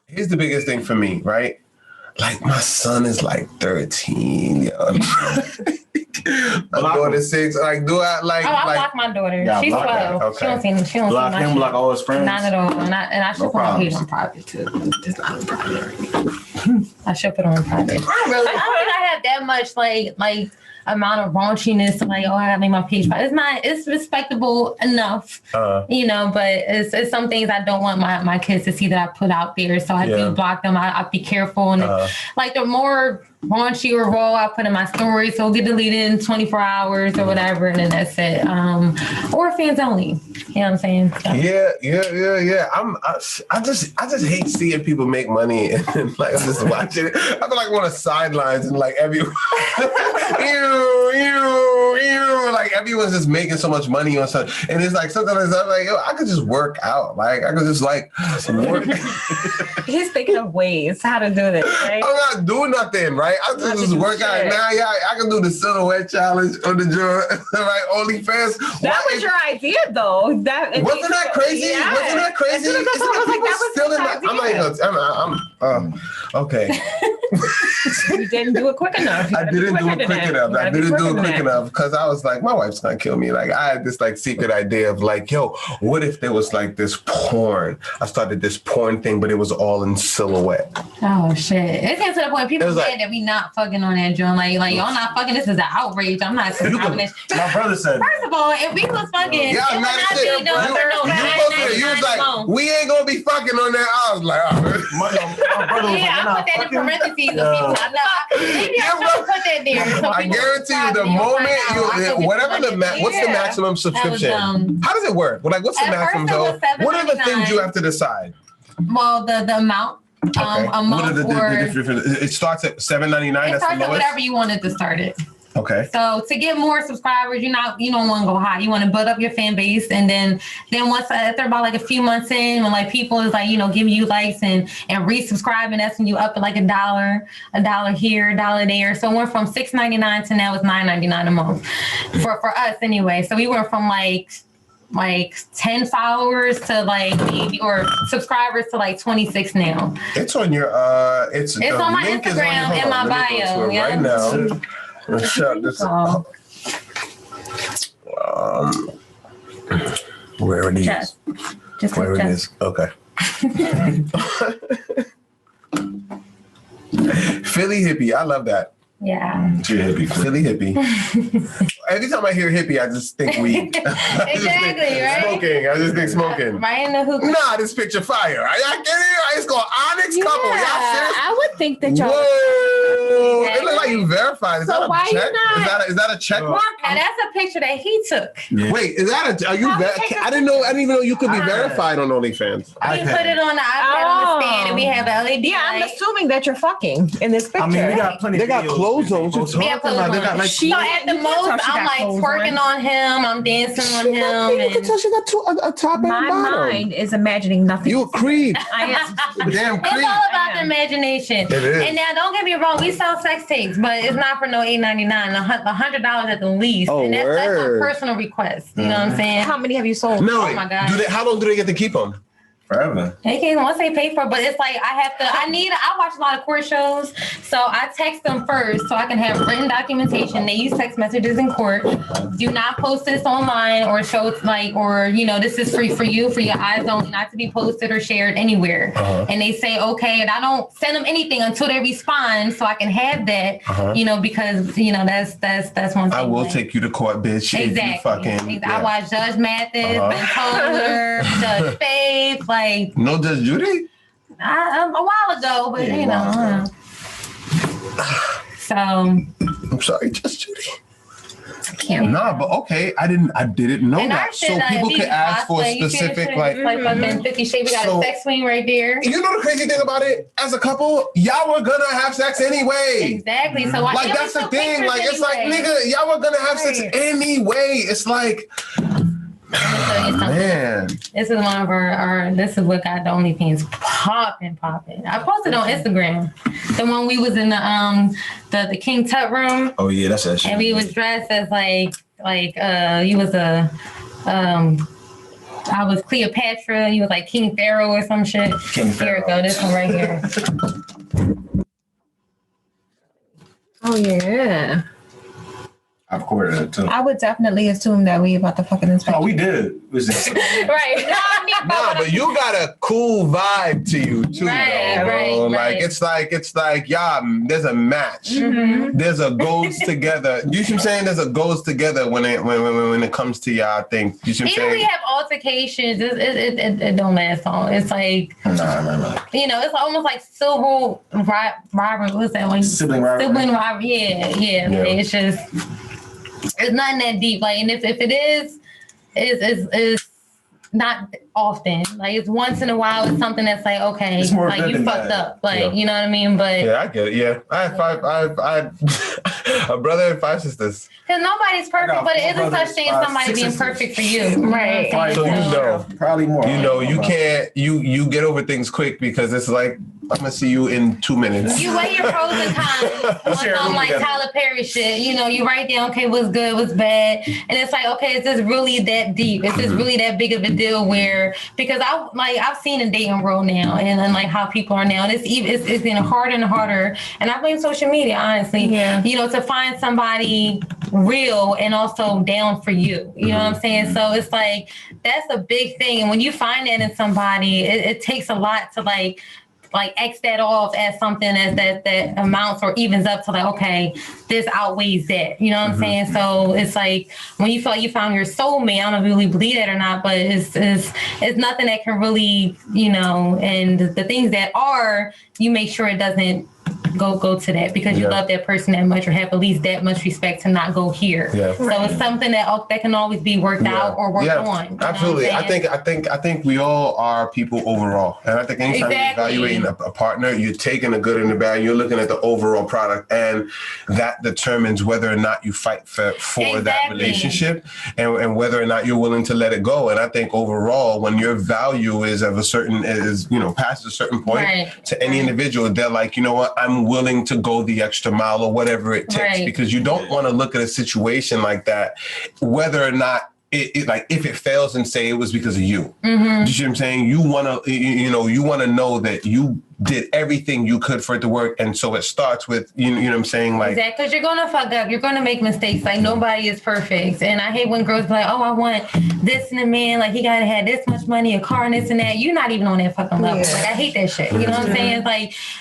here's the biggest thing for me, right? Like my son is like 13, yo. My daughter's 6. Like, do I like? I block my daughter. Yeah, she's 12. Okay. She don't block see him, block all his friends. Not at all. And I should put on private too. It's not on private. I should put on private. I don't think I have that much like amount of raunchiness. Like, I gotta make my page private. It's not. It's respectable enough, but it's some things I don't want my kids to see that I put out there. So I do block them. I be careful, and like the more raunchy or raw I put in my story, so it'll get deleted in 24 hours or whatever, and then that's it. Or fans only. You know what I'm saying? So. Yeah. I just hate seeing people make money and like I'm just watching it. I feel like I'm on the sidelines and like every you know what like everyone's just making so much money on something, and it's like sometimes I'm like, yo, I could just work out, like I could just like work. He's thinking of ways how to do this. Right? I'm not doing nothing, right? I just work out now. Yeah, I can do the silhouette challenge on the joint, right? OnlyFans. That was your idea, though. Wasn't that crazy? Yeah. Wasn't that crazy? As soon as I saw it, I was like, that was still in his that. I'm okay. You didn't do it quick enough. I didn't do it quick enough. I didn't do it quick enough because I was like, my wife's gonna kill me. Like I had this like secret idea of like, yo, what if there was like this porn? I started this porn thing, but it was all in silhouette. Oh shit! It came to the point people like, said that we not fucking on that joint. Like y'all not fucking. This is an outrage. I'm not subscribing this. My brother said. First of all, if we was fucking, yeah, it would not be you was like, we ain't gonna be fucking on that. I was like, oh. My brother was yeah, I put that in parentheses. Maybe I should put that there. So I guarantee you, the moment what's the maximum subscription? How does it work? Well, like, what's the maximum? What are the things you have to decide? Well, the amount. Okay. A month it starts at $7.99. It starts at whatever you wanted to start it. Okay. So to get more subscribers, you don't want to go high. You want to build up your fan base, and then once after about like a few months in, when like people is like giving you likes and resubscribing, that's when you up at like $1 here, $1 there. So it went from $6.99 to now it's $9.99 a month for us anyway. So we went from like 10 followers to like maybe, or subscribers to like 26 now. It's on your it's on my Instagram and my bio. Yeah. Right now. Let's shut this up. Where it is. Just where it is. Okay. Philly hippie. I love that. Yeah. Philly hippie. Every time I hear hippie, I just think weed. Exactly, right? Smoking. I just think smoking. Right in the hook. Nah, this picture fire. I get it. It's called Onyx couple. Y'all serious? I would think that y'all. Whoa. It looks like you verified. Is that a check? Is that a check mark? And that's a picture that he took. Yeah. Wait, is that are you? I didn't even know you could be verified on OnlyFans. We put it on the iPad on the stand, and we have the LED. Yeah, I'm assuming that you're fucking in this picture. I mean, we got plenty. They got clothes on. We have clothes on. They got like. So at the most, I'm like twerking on him. I'm dancing on him. You can tell she got a top and a bottom. My mind is imagining nothing. You a creep. I am. Damn creep. It's all about the imagination. It is. And now, don't get me wrong, we sell sex tapes, but it's not for no $8.99, $100 at the least. Oh, and that's a word. personal request. You know what I'm saying? How many have you sold? No, Oh my God. how long do they get to keep them? Forever. They can't once they pay for it, but it's like I watch a lot of court shows, so I text them first so I can have written documentation. They use text messages in court. Do not post this online or show it this is free for you, for your eyes only, not to be posted or shared anywhere. And they say okay, and I don't send them anything until they respond so I can have that, because that's one thing. I will take you to court, bitch. Exactly. If you fucking, I watch Judge Mathis, Ben Toler, Judge Faith. Like no Judge Judy? a while ago, but so I'm sorry, Judge Judy. Nah, but okay, I didn't know and that. So people could ask for a specific like fucking 50 Shades. We got a sex swing right there. You know the crazy thing about it? As a couple, y'all were gonna have sex anyway. Exactly. So like that's the thing. Like it's like nigga, y'all were gonna have sex anyway. It's like. Man, this is one of our. This is what got the OnlyFans popping. I posted on Instagram. The one we was in the King Tut room. Oh yeah, that's that shit. And we was dressed as you was a I was Cleopatra. You was like King Pharaoh or some shit. King Pharaoh. Here it go. This one right here. Oh yeah. I've recorded it too. I would definitely assume that we about to fucking inspect. Oh, we did. Right. Nah, but you got a cool vibe to you too, though. Like it's like there's a match. Mm-hmm. There's a goes together. You see what I'm saying? There's a goes together when it comes to y'all thing. You see what I'm saying? Even we have altercations. It don't last long. It's like No. it's almost like civil rivalry. What's that one? Sibling rivalry. Sibling rivalry. Yeah. It's just. It's nothing that deep. Like, and if it is not often. Like, it's once in a while. It's something that's like, okay, like you fucked up. Like, you know what I mean? But yeah, I get it. Yeah, I A brother and 5 sisters. Because nobody's perfect, but it isn't such thing as somebody being perfect for you. Right. So you know. Probably more. You know, you can't, you get over things quick because it's like, I'm gonna see you in 2 minutes. You weigh your pros and cons on some like Tyler Perry shit. You know, you write down, okay, what's good, what's bad, and it's like, okay, is this really that deep? Is this really that big of a deal? Where because I've seen a dating world now, and then like how people are now, and it's getting harder and harder. And I blame social media, honestly. Yeah. You know, to find somebody real and also down for you. You know what I'm saying? So it's like that's a big thing, and when you find that in somebody, it takes a lot to like X that off as something that amounts or evens up to like, okay, this outweighs that. You know what I'm saying? So it's like when you feel like you found your soulmate, I don't know if you really believe that or not, but it's nothing that can really, you know, and the things that are, you make sure it doesn't go to that because you love that person that much or have at least that much respect to not go here. Yeah. So it's something that can always be worked out or worked on. Absolutely. I think we all are people overall. And I think anytime you're evaluating a partner, you're taking the good and the bad, you're looking at the overall product, and that determines whether or not you fight for that relationship and whether or not you're willing to let it go. And I think overall, when your value is of a certain, past a certain point to any individual, they're like, you know what, I'm willing to go the extra mile or whatever it takes, because you don't want to look at a situation like that, whether or not it like if it fails and say it was because of you. You see what I'm saying? You want to, you want to know that you did everything you could for it to work, and so it starts with you know what I'm saying, like exactly, because you're gonna fuck up, you're gonna make mistakes. Like nobody is perfect, and I hate when girls be like, oh, I want this in a man, like he gotta have this much money, a car, and this and that. You're not even on that fucking level. Like I hate that shit. You know what I'm saying?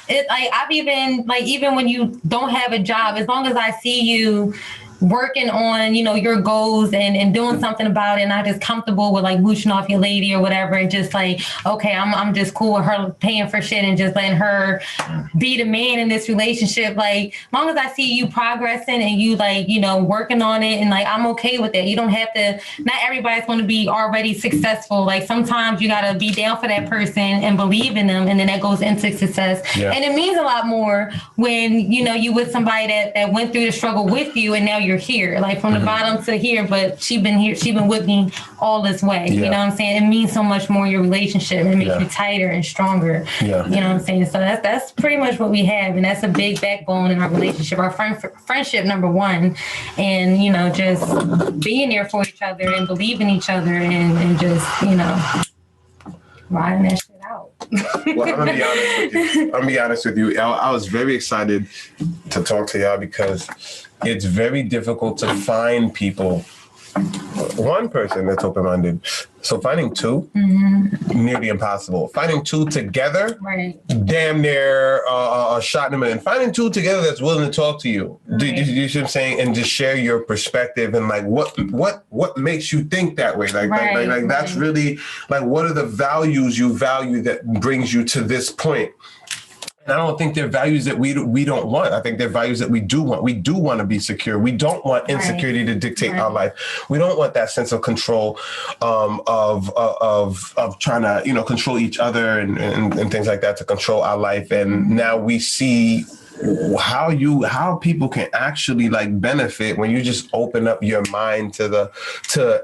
It's like I've even when you don't have a job, as long as I see you working on, your goals and doing something about it, not just comfortable with like mooching off your lady or whatever, and just like, okay, I'm just cool with her paying for shit and just letting her be the man in this relationship. Like, as long as I see you progressing and you like, working on it, and like, I'm okay with that. You don't have to, not everybody's going to be already successful. Like sometimes you got to be down for that person and believe in them, and then that goes into success. Yeah. And it means a lot more when, you with somebody that went through the struggle with you, and now you're here, like from the bottom to here, but she been with me all this way. You know what I'm saying? It means so much more in your relationship. It makes you tighter and stronger. You know what I'm saying? So that's pretty much what we have, and that's a big backbone in our relationship, our friendship, number one, and just being there for each other and believing each other and just riding that shit out. Well, I'm gonna be honest with you. I was very excited to talk to y'all because it's very difficult to find people, one person that's open-minded. So finding two, nearly impossible. Finding two together, damn near a shot in the million. Finding two together that's willing to talk to you. Do you see what I'm saying? And just share your perspective and like what makes you think that way? Like that's really like, what are the values you value that brings you to this point? And I don't think they're values that we don't want. I think they're values that we do want. We do want to be secure. We don't want insecurity to dictate our life. We don't want that sense of control of trying to control each other and things like that to control our life. And now we see how people can actually like benefit when you just open up your mind to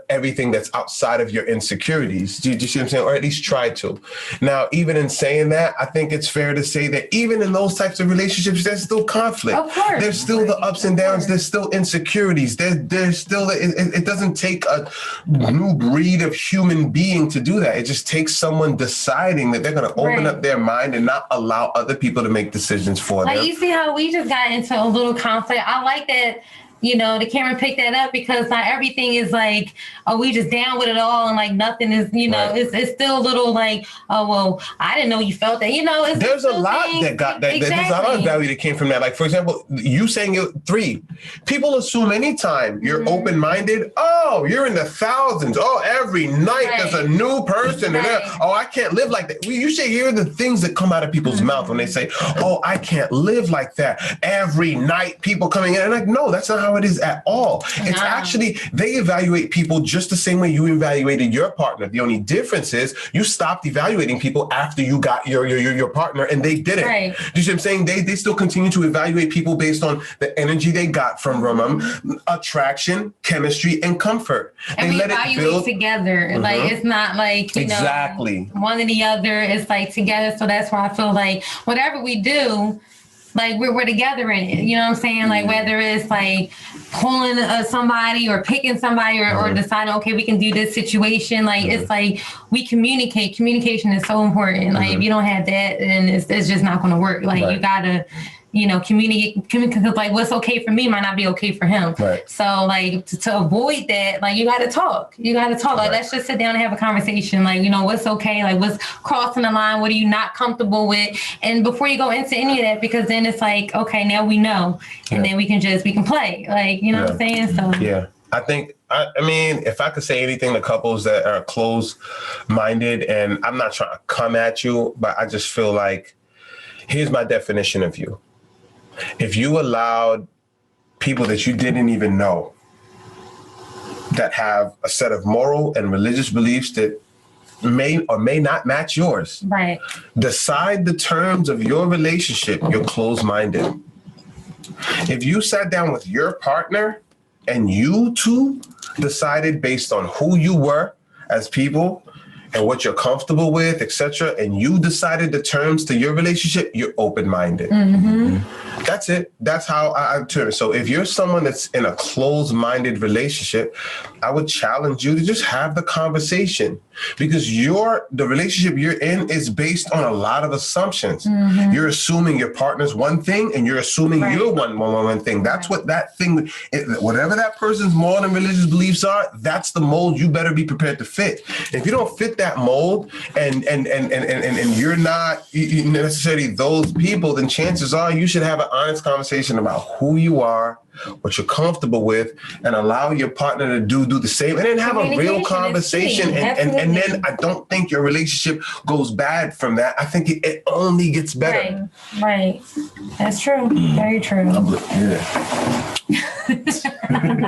everything that's outside of your insecurities. Do you see what I'm saying? Or at least try to. Now, even in saying that, I think it's fair to say that even in those types of relationships, there's still conflict. Of course. There's still the ups and downs. There's still insecurities. There's still, it doesn't take a new breed of human being to do that. It just takes someone deciding that they're going to open up their mind and not allow other people to make decisions for them. See how we just got into a little conflict. I like that, the camera picked that up, because not everything is like, oh, we just down with it all, and like nothing is, it's still a little like, oh, well, I didn't know you felt that, There's a lot that got that. Exactly. There's a lot of value that came from that. Like, for example, you saying it 3. People assume anytime you're open-minded, oh, you're in the thousands. Oh, every night there's a new person. And oh, I can't live like that. You should hear the things that come out of people's mouth when they say, oh, I can't live like that. Every night people coming in. And like, no, that's not how how it is at all. It's actually, they evaluate people just the same way you evaluated your partner. The only difference is you stopped evaluating people after you got your partner and they didn't. Right. Do you see what I'm saying? They still continue to evaluate people based on the energy they got from them, attraction, chemistry, and comfort. And they we let it evaluate build together. Like, it's not like, you know, one or the other. It's like together. So that's why I feel like whatever we do, like we're together in it. You know what I'm saying? Like whether it's like pulling somebody or picking somebody or deciding, okay, we can do this situation. Like it's like we communicate. Communication is so important. Like if you don't have that, then it's just not going to work. Like you gotta, you know, communicate, because like what's okay for me might not be okay for him. Right. So like to avoid that, like you got to talk. Like let's just sit down and have a conversation. Like, you know, what's okay? Like what's crossing the line? What are you not comfortable with? And before you go into any of that, because then it's like, okay, now we know, and then we can play. Like, you know what I'm saying? So yeah. I think, I mean, if I could say anything to couples that are closed-minded, and I'm not trying to come at you, but I just feel like, here's my definition of you. If you allowed people that you didn't even know that have a set of moral and religious beliefs that may or may not match yours, right, decide the terms of your relationship, you're closed-minded. If you sat down with your partner and you two decided based on who you were as people and what you're comfortable with, etc., and you decided the terms to your relationship, you're open-minded. That's it. That's how I turn. So if you're someone that's in a closed-minded relationship, I would challenge you to just have the conversation, because the relationship you're in is based on a lot of assumptions. You're assuming your partner's one thing and you're assuming you're one thing. That's what that thing, whatever that person's moral and religious beliefs are, that's the mold you better be prepared to fit. If you don't fit that mold and you're not necessarily those people, then chances are you should have an honest conversation about who you are, what you're comfortable with, and allow your partner to do the same, and then have a real conversation. And then I don't think your relationship goes bad from that. I think it only gets better. Right. That's true. Very true.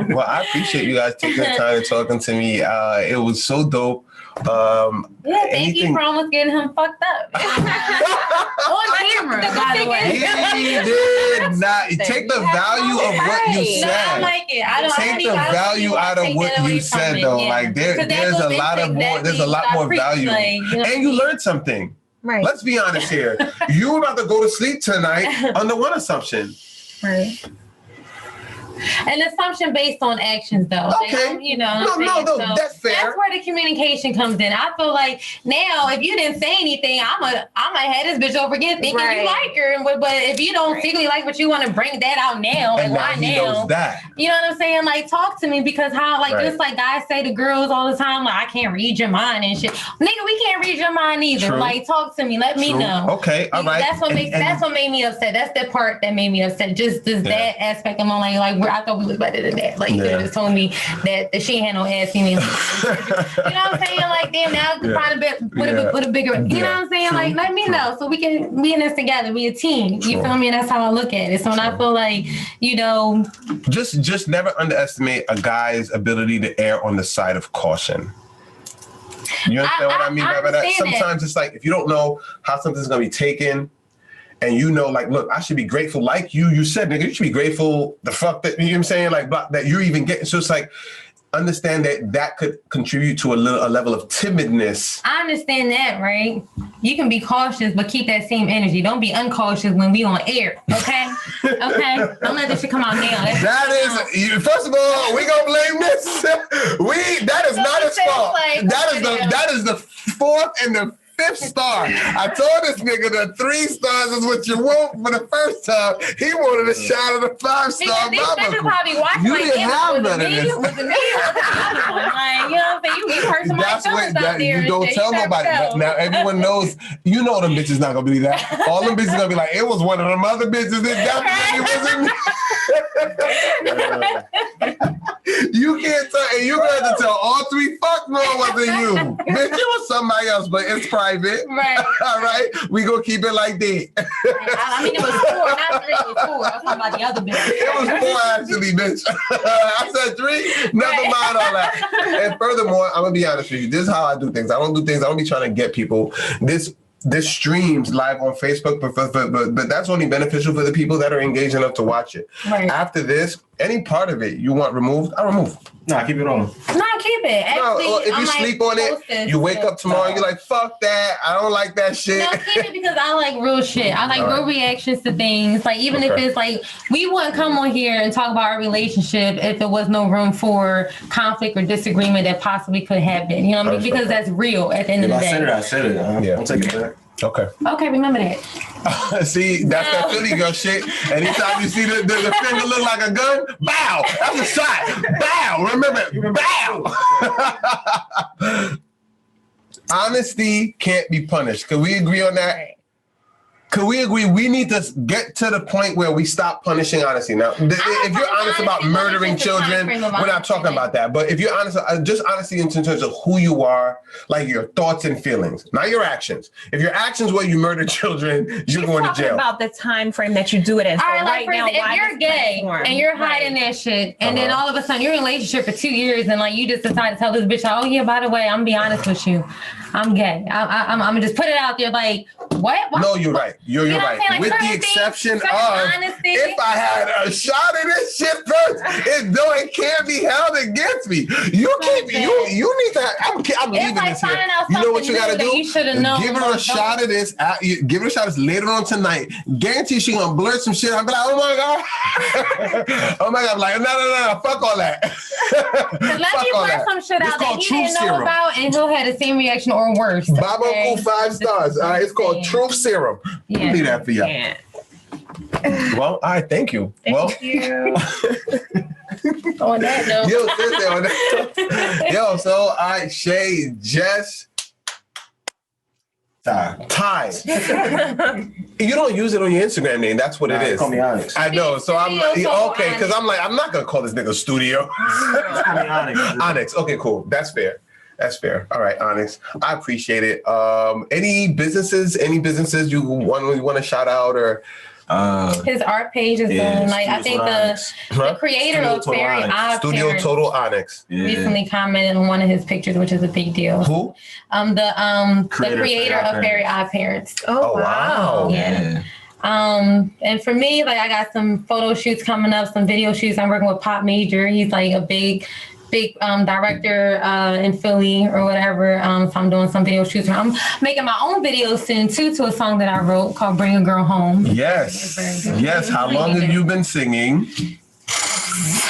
Well, I appreciate you guys taking the time and talking to me. It was so dope. Thank you for almost getting him fucked up on camera, by the way. He did not take the value of what you said. No, I like it. Take the value out of what you said, though. Like there's a lot more value, and you learned something. Right. Let's be honest here. You were about to go to sleep tonight under one assumption. Right. An assumption based on actions, though. Okay. You know. No, that's fair. That's where the communication comes in. I feel like now, if you didn't say anything, I might have this bitch over again thinking you like her. But if you don't secretly like what, you want to bring that out now, and why he now? knows that. You know what I'm saying? Like, talk to me, because just like guys say to girls all the time, like, I can't read your mind and shit. Nigga, we can't read your mind either. True. Like, talk to me. Let me know. Okay, all right. That's what made me upset. That's the part that made me upset. Just that aspect of my like I thought we was better than that. Like, you could have just told me that she had no ass female. You know what I'm saying? Like, damn, now I can find a bit with a bigger. You know what I'm saying? True. Like, let me know so we can be in this together. We a team. You feel me? And that's how I look at it. So when I feel like, you know, just never underestimate a guy's ability to err on the side of caution. You understand what I mean by that? Sometimes it's like, if you don't know how something's gonna be taken, and you know, like, look, I should be grateful, like you said, nigga, you should be grateful the fuck that, you know what I'm saying? Like, that you're even getting. So it's like, understand that could contribute to a level of timidness. I understand that, right? You can be cautious, but keep that same energy. Don't be uncautious when we on air, okay? Okay? Don't let this shit come out now. First of all, we gonna blame this. That is not his fault. That is the fourth and the fifth star. I told this nigga that 3 stars is what you want for the first time. He wanted a shot of the 5-star. You didn't have none of this. Like, you know what I'm saying? You hurt somebody's feelings out there. You don't tell nobody. But now everyone knows. You know them bitches not gonna be that. All them bitches gonna be like, it was one of them other bitches that definitely wasn't me. You can't tell, and you're gonna have to tell all three. Fuck no, it wasn't you. Bitch, it was somebody else, but it's private. Right. All right, we gonna keep it like that. I mean, it was 4, not 3. It was 4. I was talking about the other bitch. It was 4 actually, bitch. I said 3. Never mind all that. And furthermore, I'm gonna be honest with you. This is how I do things. I don't be trying to get people. This streams live on Facebook, but that's only beneficial for the people that are engaged enough to watch it. Right. After this, any part of it you want removed, I remove. Nah, keep it on. No, keep it. Actually, No, if you sleep on it, you wake up tomorrow, you're like, fuck that. I don't like that shit. No, keep it because I like real shit. I like real reactions to things. Like, even if it's like, we wouldn't come on here and talk about our relationship if there was no room for conflict or disagreement that possibly could happen. You know what I mean? Because that's real at the end of the day. I said it. Don't take it back. Okay. Okay, remember that. See, that's that Philly girl shit. Anytime you see the finger look like a gun, bow. That's a shot. Bow. Remember, bow. Honesty can't be punished. Can we agree on that? Right. Could we agree we need to get to the point where we stop punishing honesty? Now, if you're honest about murdering children, we're not talking about that. But if you're honest, just honesty in terms of who you are, like your thoughts and feelings, not your actions. If your actions were you murder children, you're going to jail. About the time frame that you do it in. So All right, like, right now, if you're gay and you're hiding that shit, and then all of a sudden you're in a relationship for 2 years, and like you just decide to tell this bitch, oh yeah, by the way, I'm gonna be honest with you, I'm gay. I'm gonna just put it out there, like what? No, you're right. You're right. Like, with the exception of honesty. if I had a shot of this shit first, it can't be held against me. You need to. I'm leaving like this here. You know what you gotta do? You should have known. Give her a shot of this. Give her a shot of this later on tonight. Guarantee she gonna blurt some shit. I'll be like, oh my god, oh my god. I'm like, no, fuck all that. Let me blurt some shit out that he didn't know about, and he'll have the same reaction or worse. Baba Cool 5 stars. All right, it's called Truth Serum. Yeah. Leave that for y'all. Yeah. Well, all right, thank you. Thank you. On that note. Yo, so all right, Shay, Jess, Ty. You don't use it on your Instagram name. That's what it is. Call me Onyx. I know. So I'm like, okay, because I'm not gonna call this nigga Studio. Call me Onyx. Onyx. Okay, cool. That's fair. All right, Onyx. I appreciate it. Any businesses you want to shout out or? His art page is done. Like, I think the creator of Fairy Eye Studio Total Onyx recently commented on one of his pictures, which is a big deal. Who? The creator of Fairy Eye Parents. Oh wow. Yeah. And for me, like, I got some photo shoots coming up, some video shoots. I'm working with Pop Major. He's like a big director in Philly or whatever. So I'm doing some video shoots. I'm making my own video soon too, to a song that I wrote called Bring a Girl Home. Yes. How long have you been singing?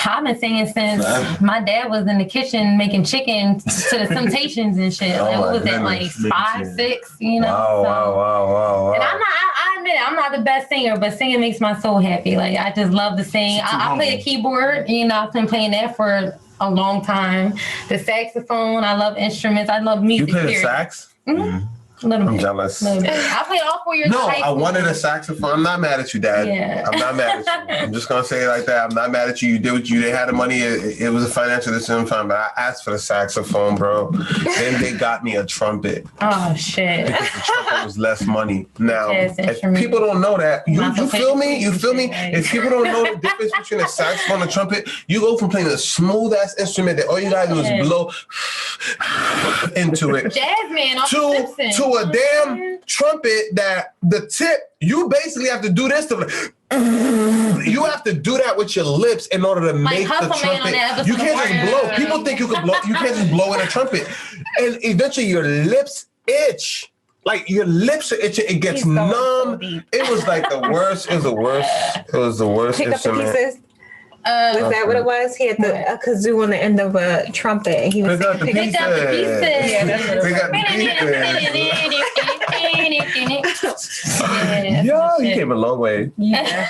I've been singing since my dad was in the kitchen making chicken to the Temptations and shit. Like, what was that, like 5, 6, you know? Wow. And I admit it, I'm not the best singer, but singing makes my soul happy. Like, I just love to sing. I play the keyboard, you know, I've been playing that for a long time. The saxophone, I love instruments. I love music. You play the sax? Mm-hmm. I'm jealous. I played all 4 years. No, I wanted a saxophone. I'm not mad at you, Dad. Yeah. I'm not mad at you. I'm just gonna say it like that. I'm not mad at you. You did what you. They had the money. It was a financial decision, fine. But I asked for the saxophone, bro. Then they got me a trumpet. Oh shit! Because the trumpet was less money. Now, if people don't know that, you feel me? You feel me? If people don't know the difference between a saxophone and a trumpet, you go from playing a smooth ass instrument that all you gotta do is blow into it. Jazz man, to a damn trumpet that the tip, you basically have to do this to you have to do that with your lips in order to make the trumpet. You can't just blow. People think you can blow. You can't just blow in a trumpet. And eventually your lips itch. Like your lips are itching. It gets numb. It was like the worst. It was the worst Pick instrument. Up the pieces. Was that what it was? He had a kazoo on the end of a trumpet. And he was pick up the pieces. Yeah, that's what it was. Pick up the pieces. Yo, you came a long way. Yeah.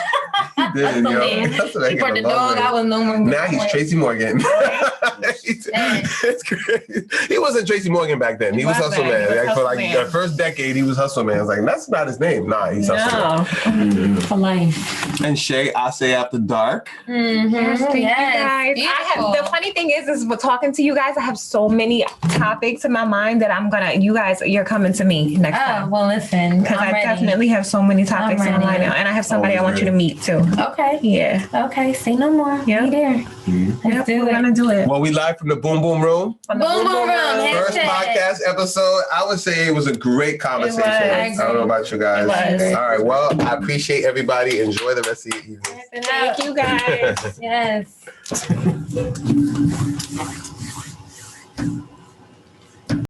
did, yo. Man. That's what I He get brought the along dog with. out with no more. Now he's Tracy Morgan. It's crazy. He wasn't Tracy Morgan back then. He was Hustle Man. He was Like, for Hustle like Man. the first decade, he was Hustle Man. I was like, that's not his name. Nah, he's Hustle Man. For life. And Shay, I say after dark. Thank you guys. I Beautiful. have, the funny thing is with talking to you guys, I have so many topics in my mind that you're coming to me next Oh, time. well, listen. Because I'm I ready. definitely have so many topics in my ready. mind now. And I have somebody I want you to meet too. Okay. Yeah. Okay. Say no more. Yeah. Be there. Let's do We're it. gonna do it. Well, we live from the Boom Boom Room. On the Boom, boom, room. First Hashtag. podcast episode. I would say it was a great conversation. I was. don't know about you guys. It was. All right. Well, I appreciate everybody. Enjoy the rest of your evening. Thank you guys. Yes.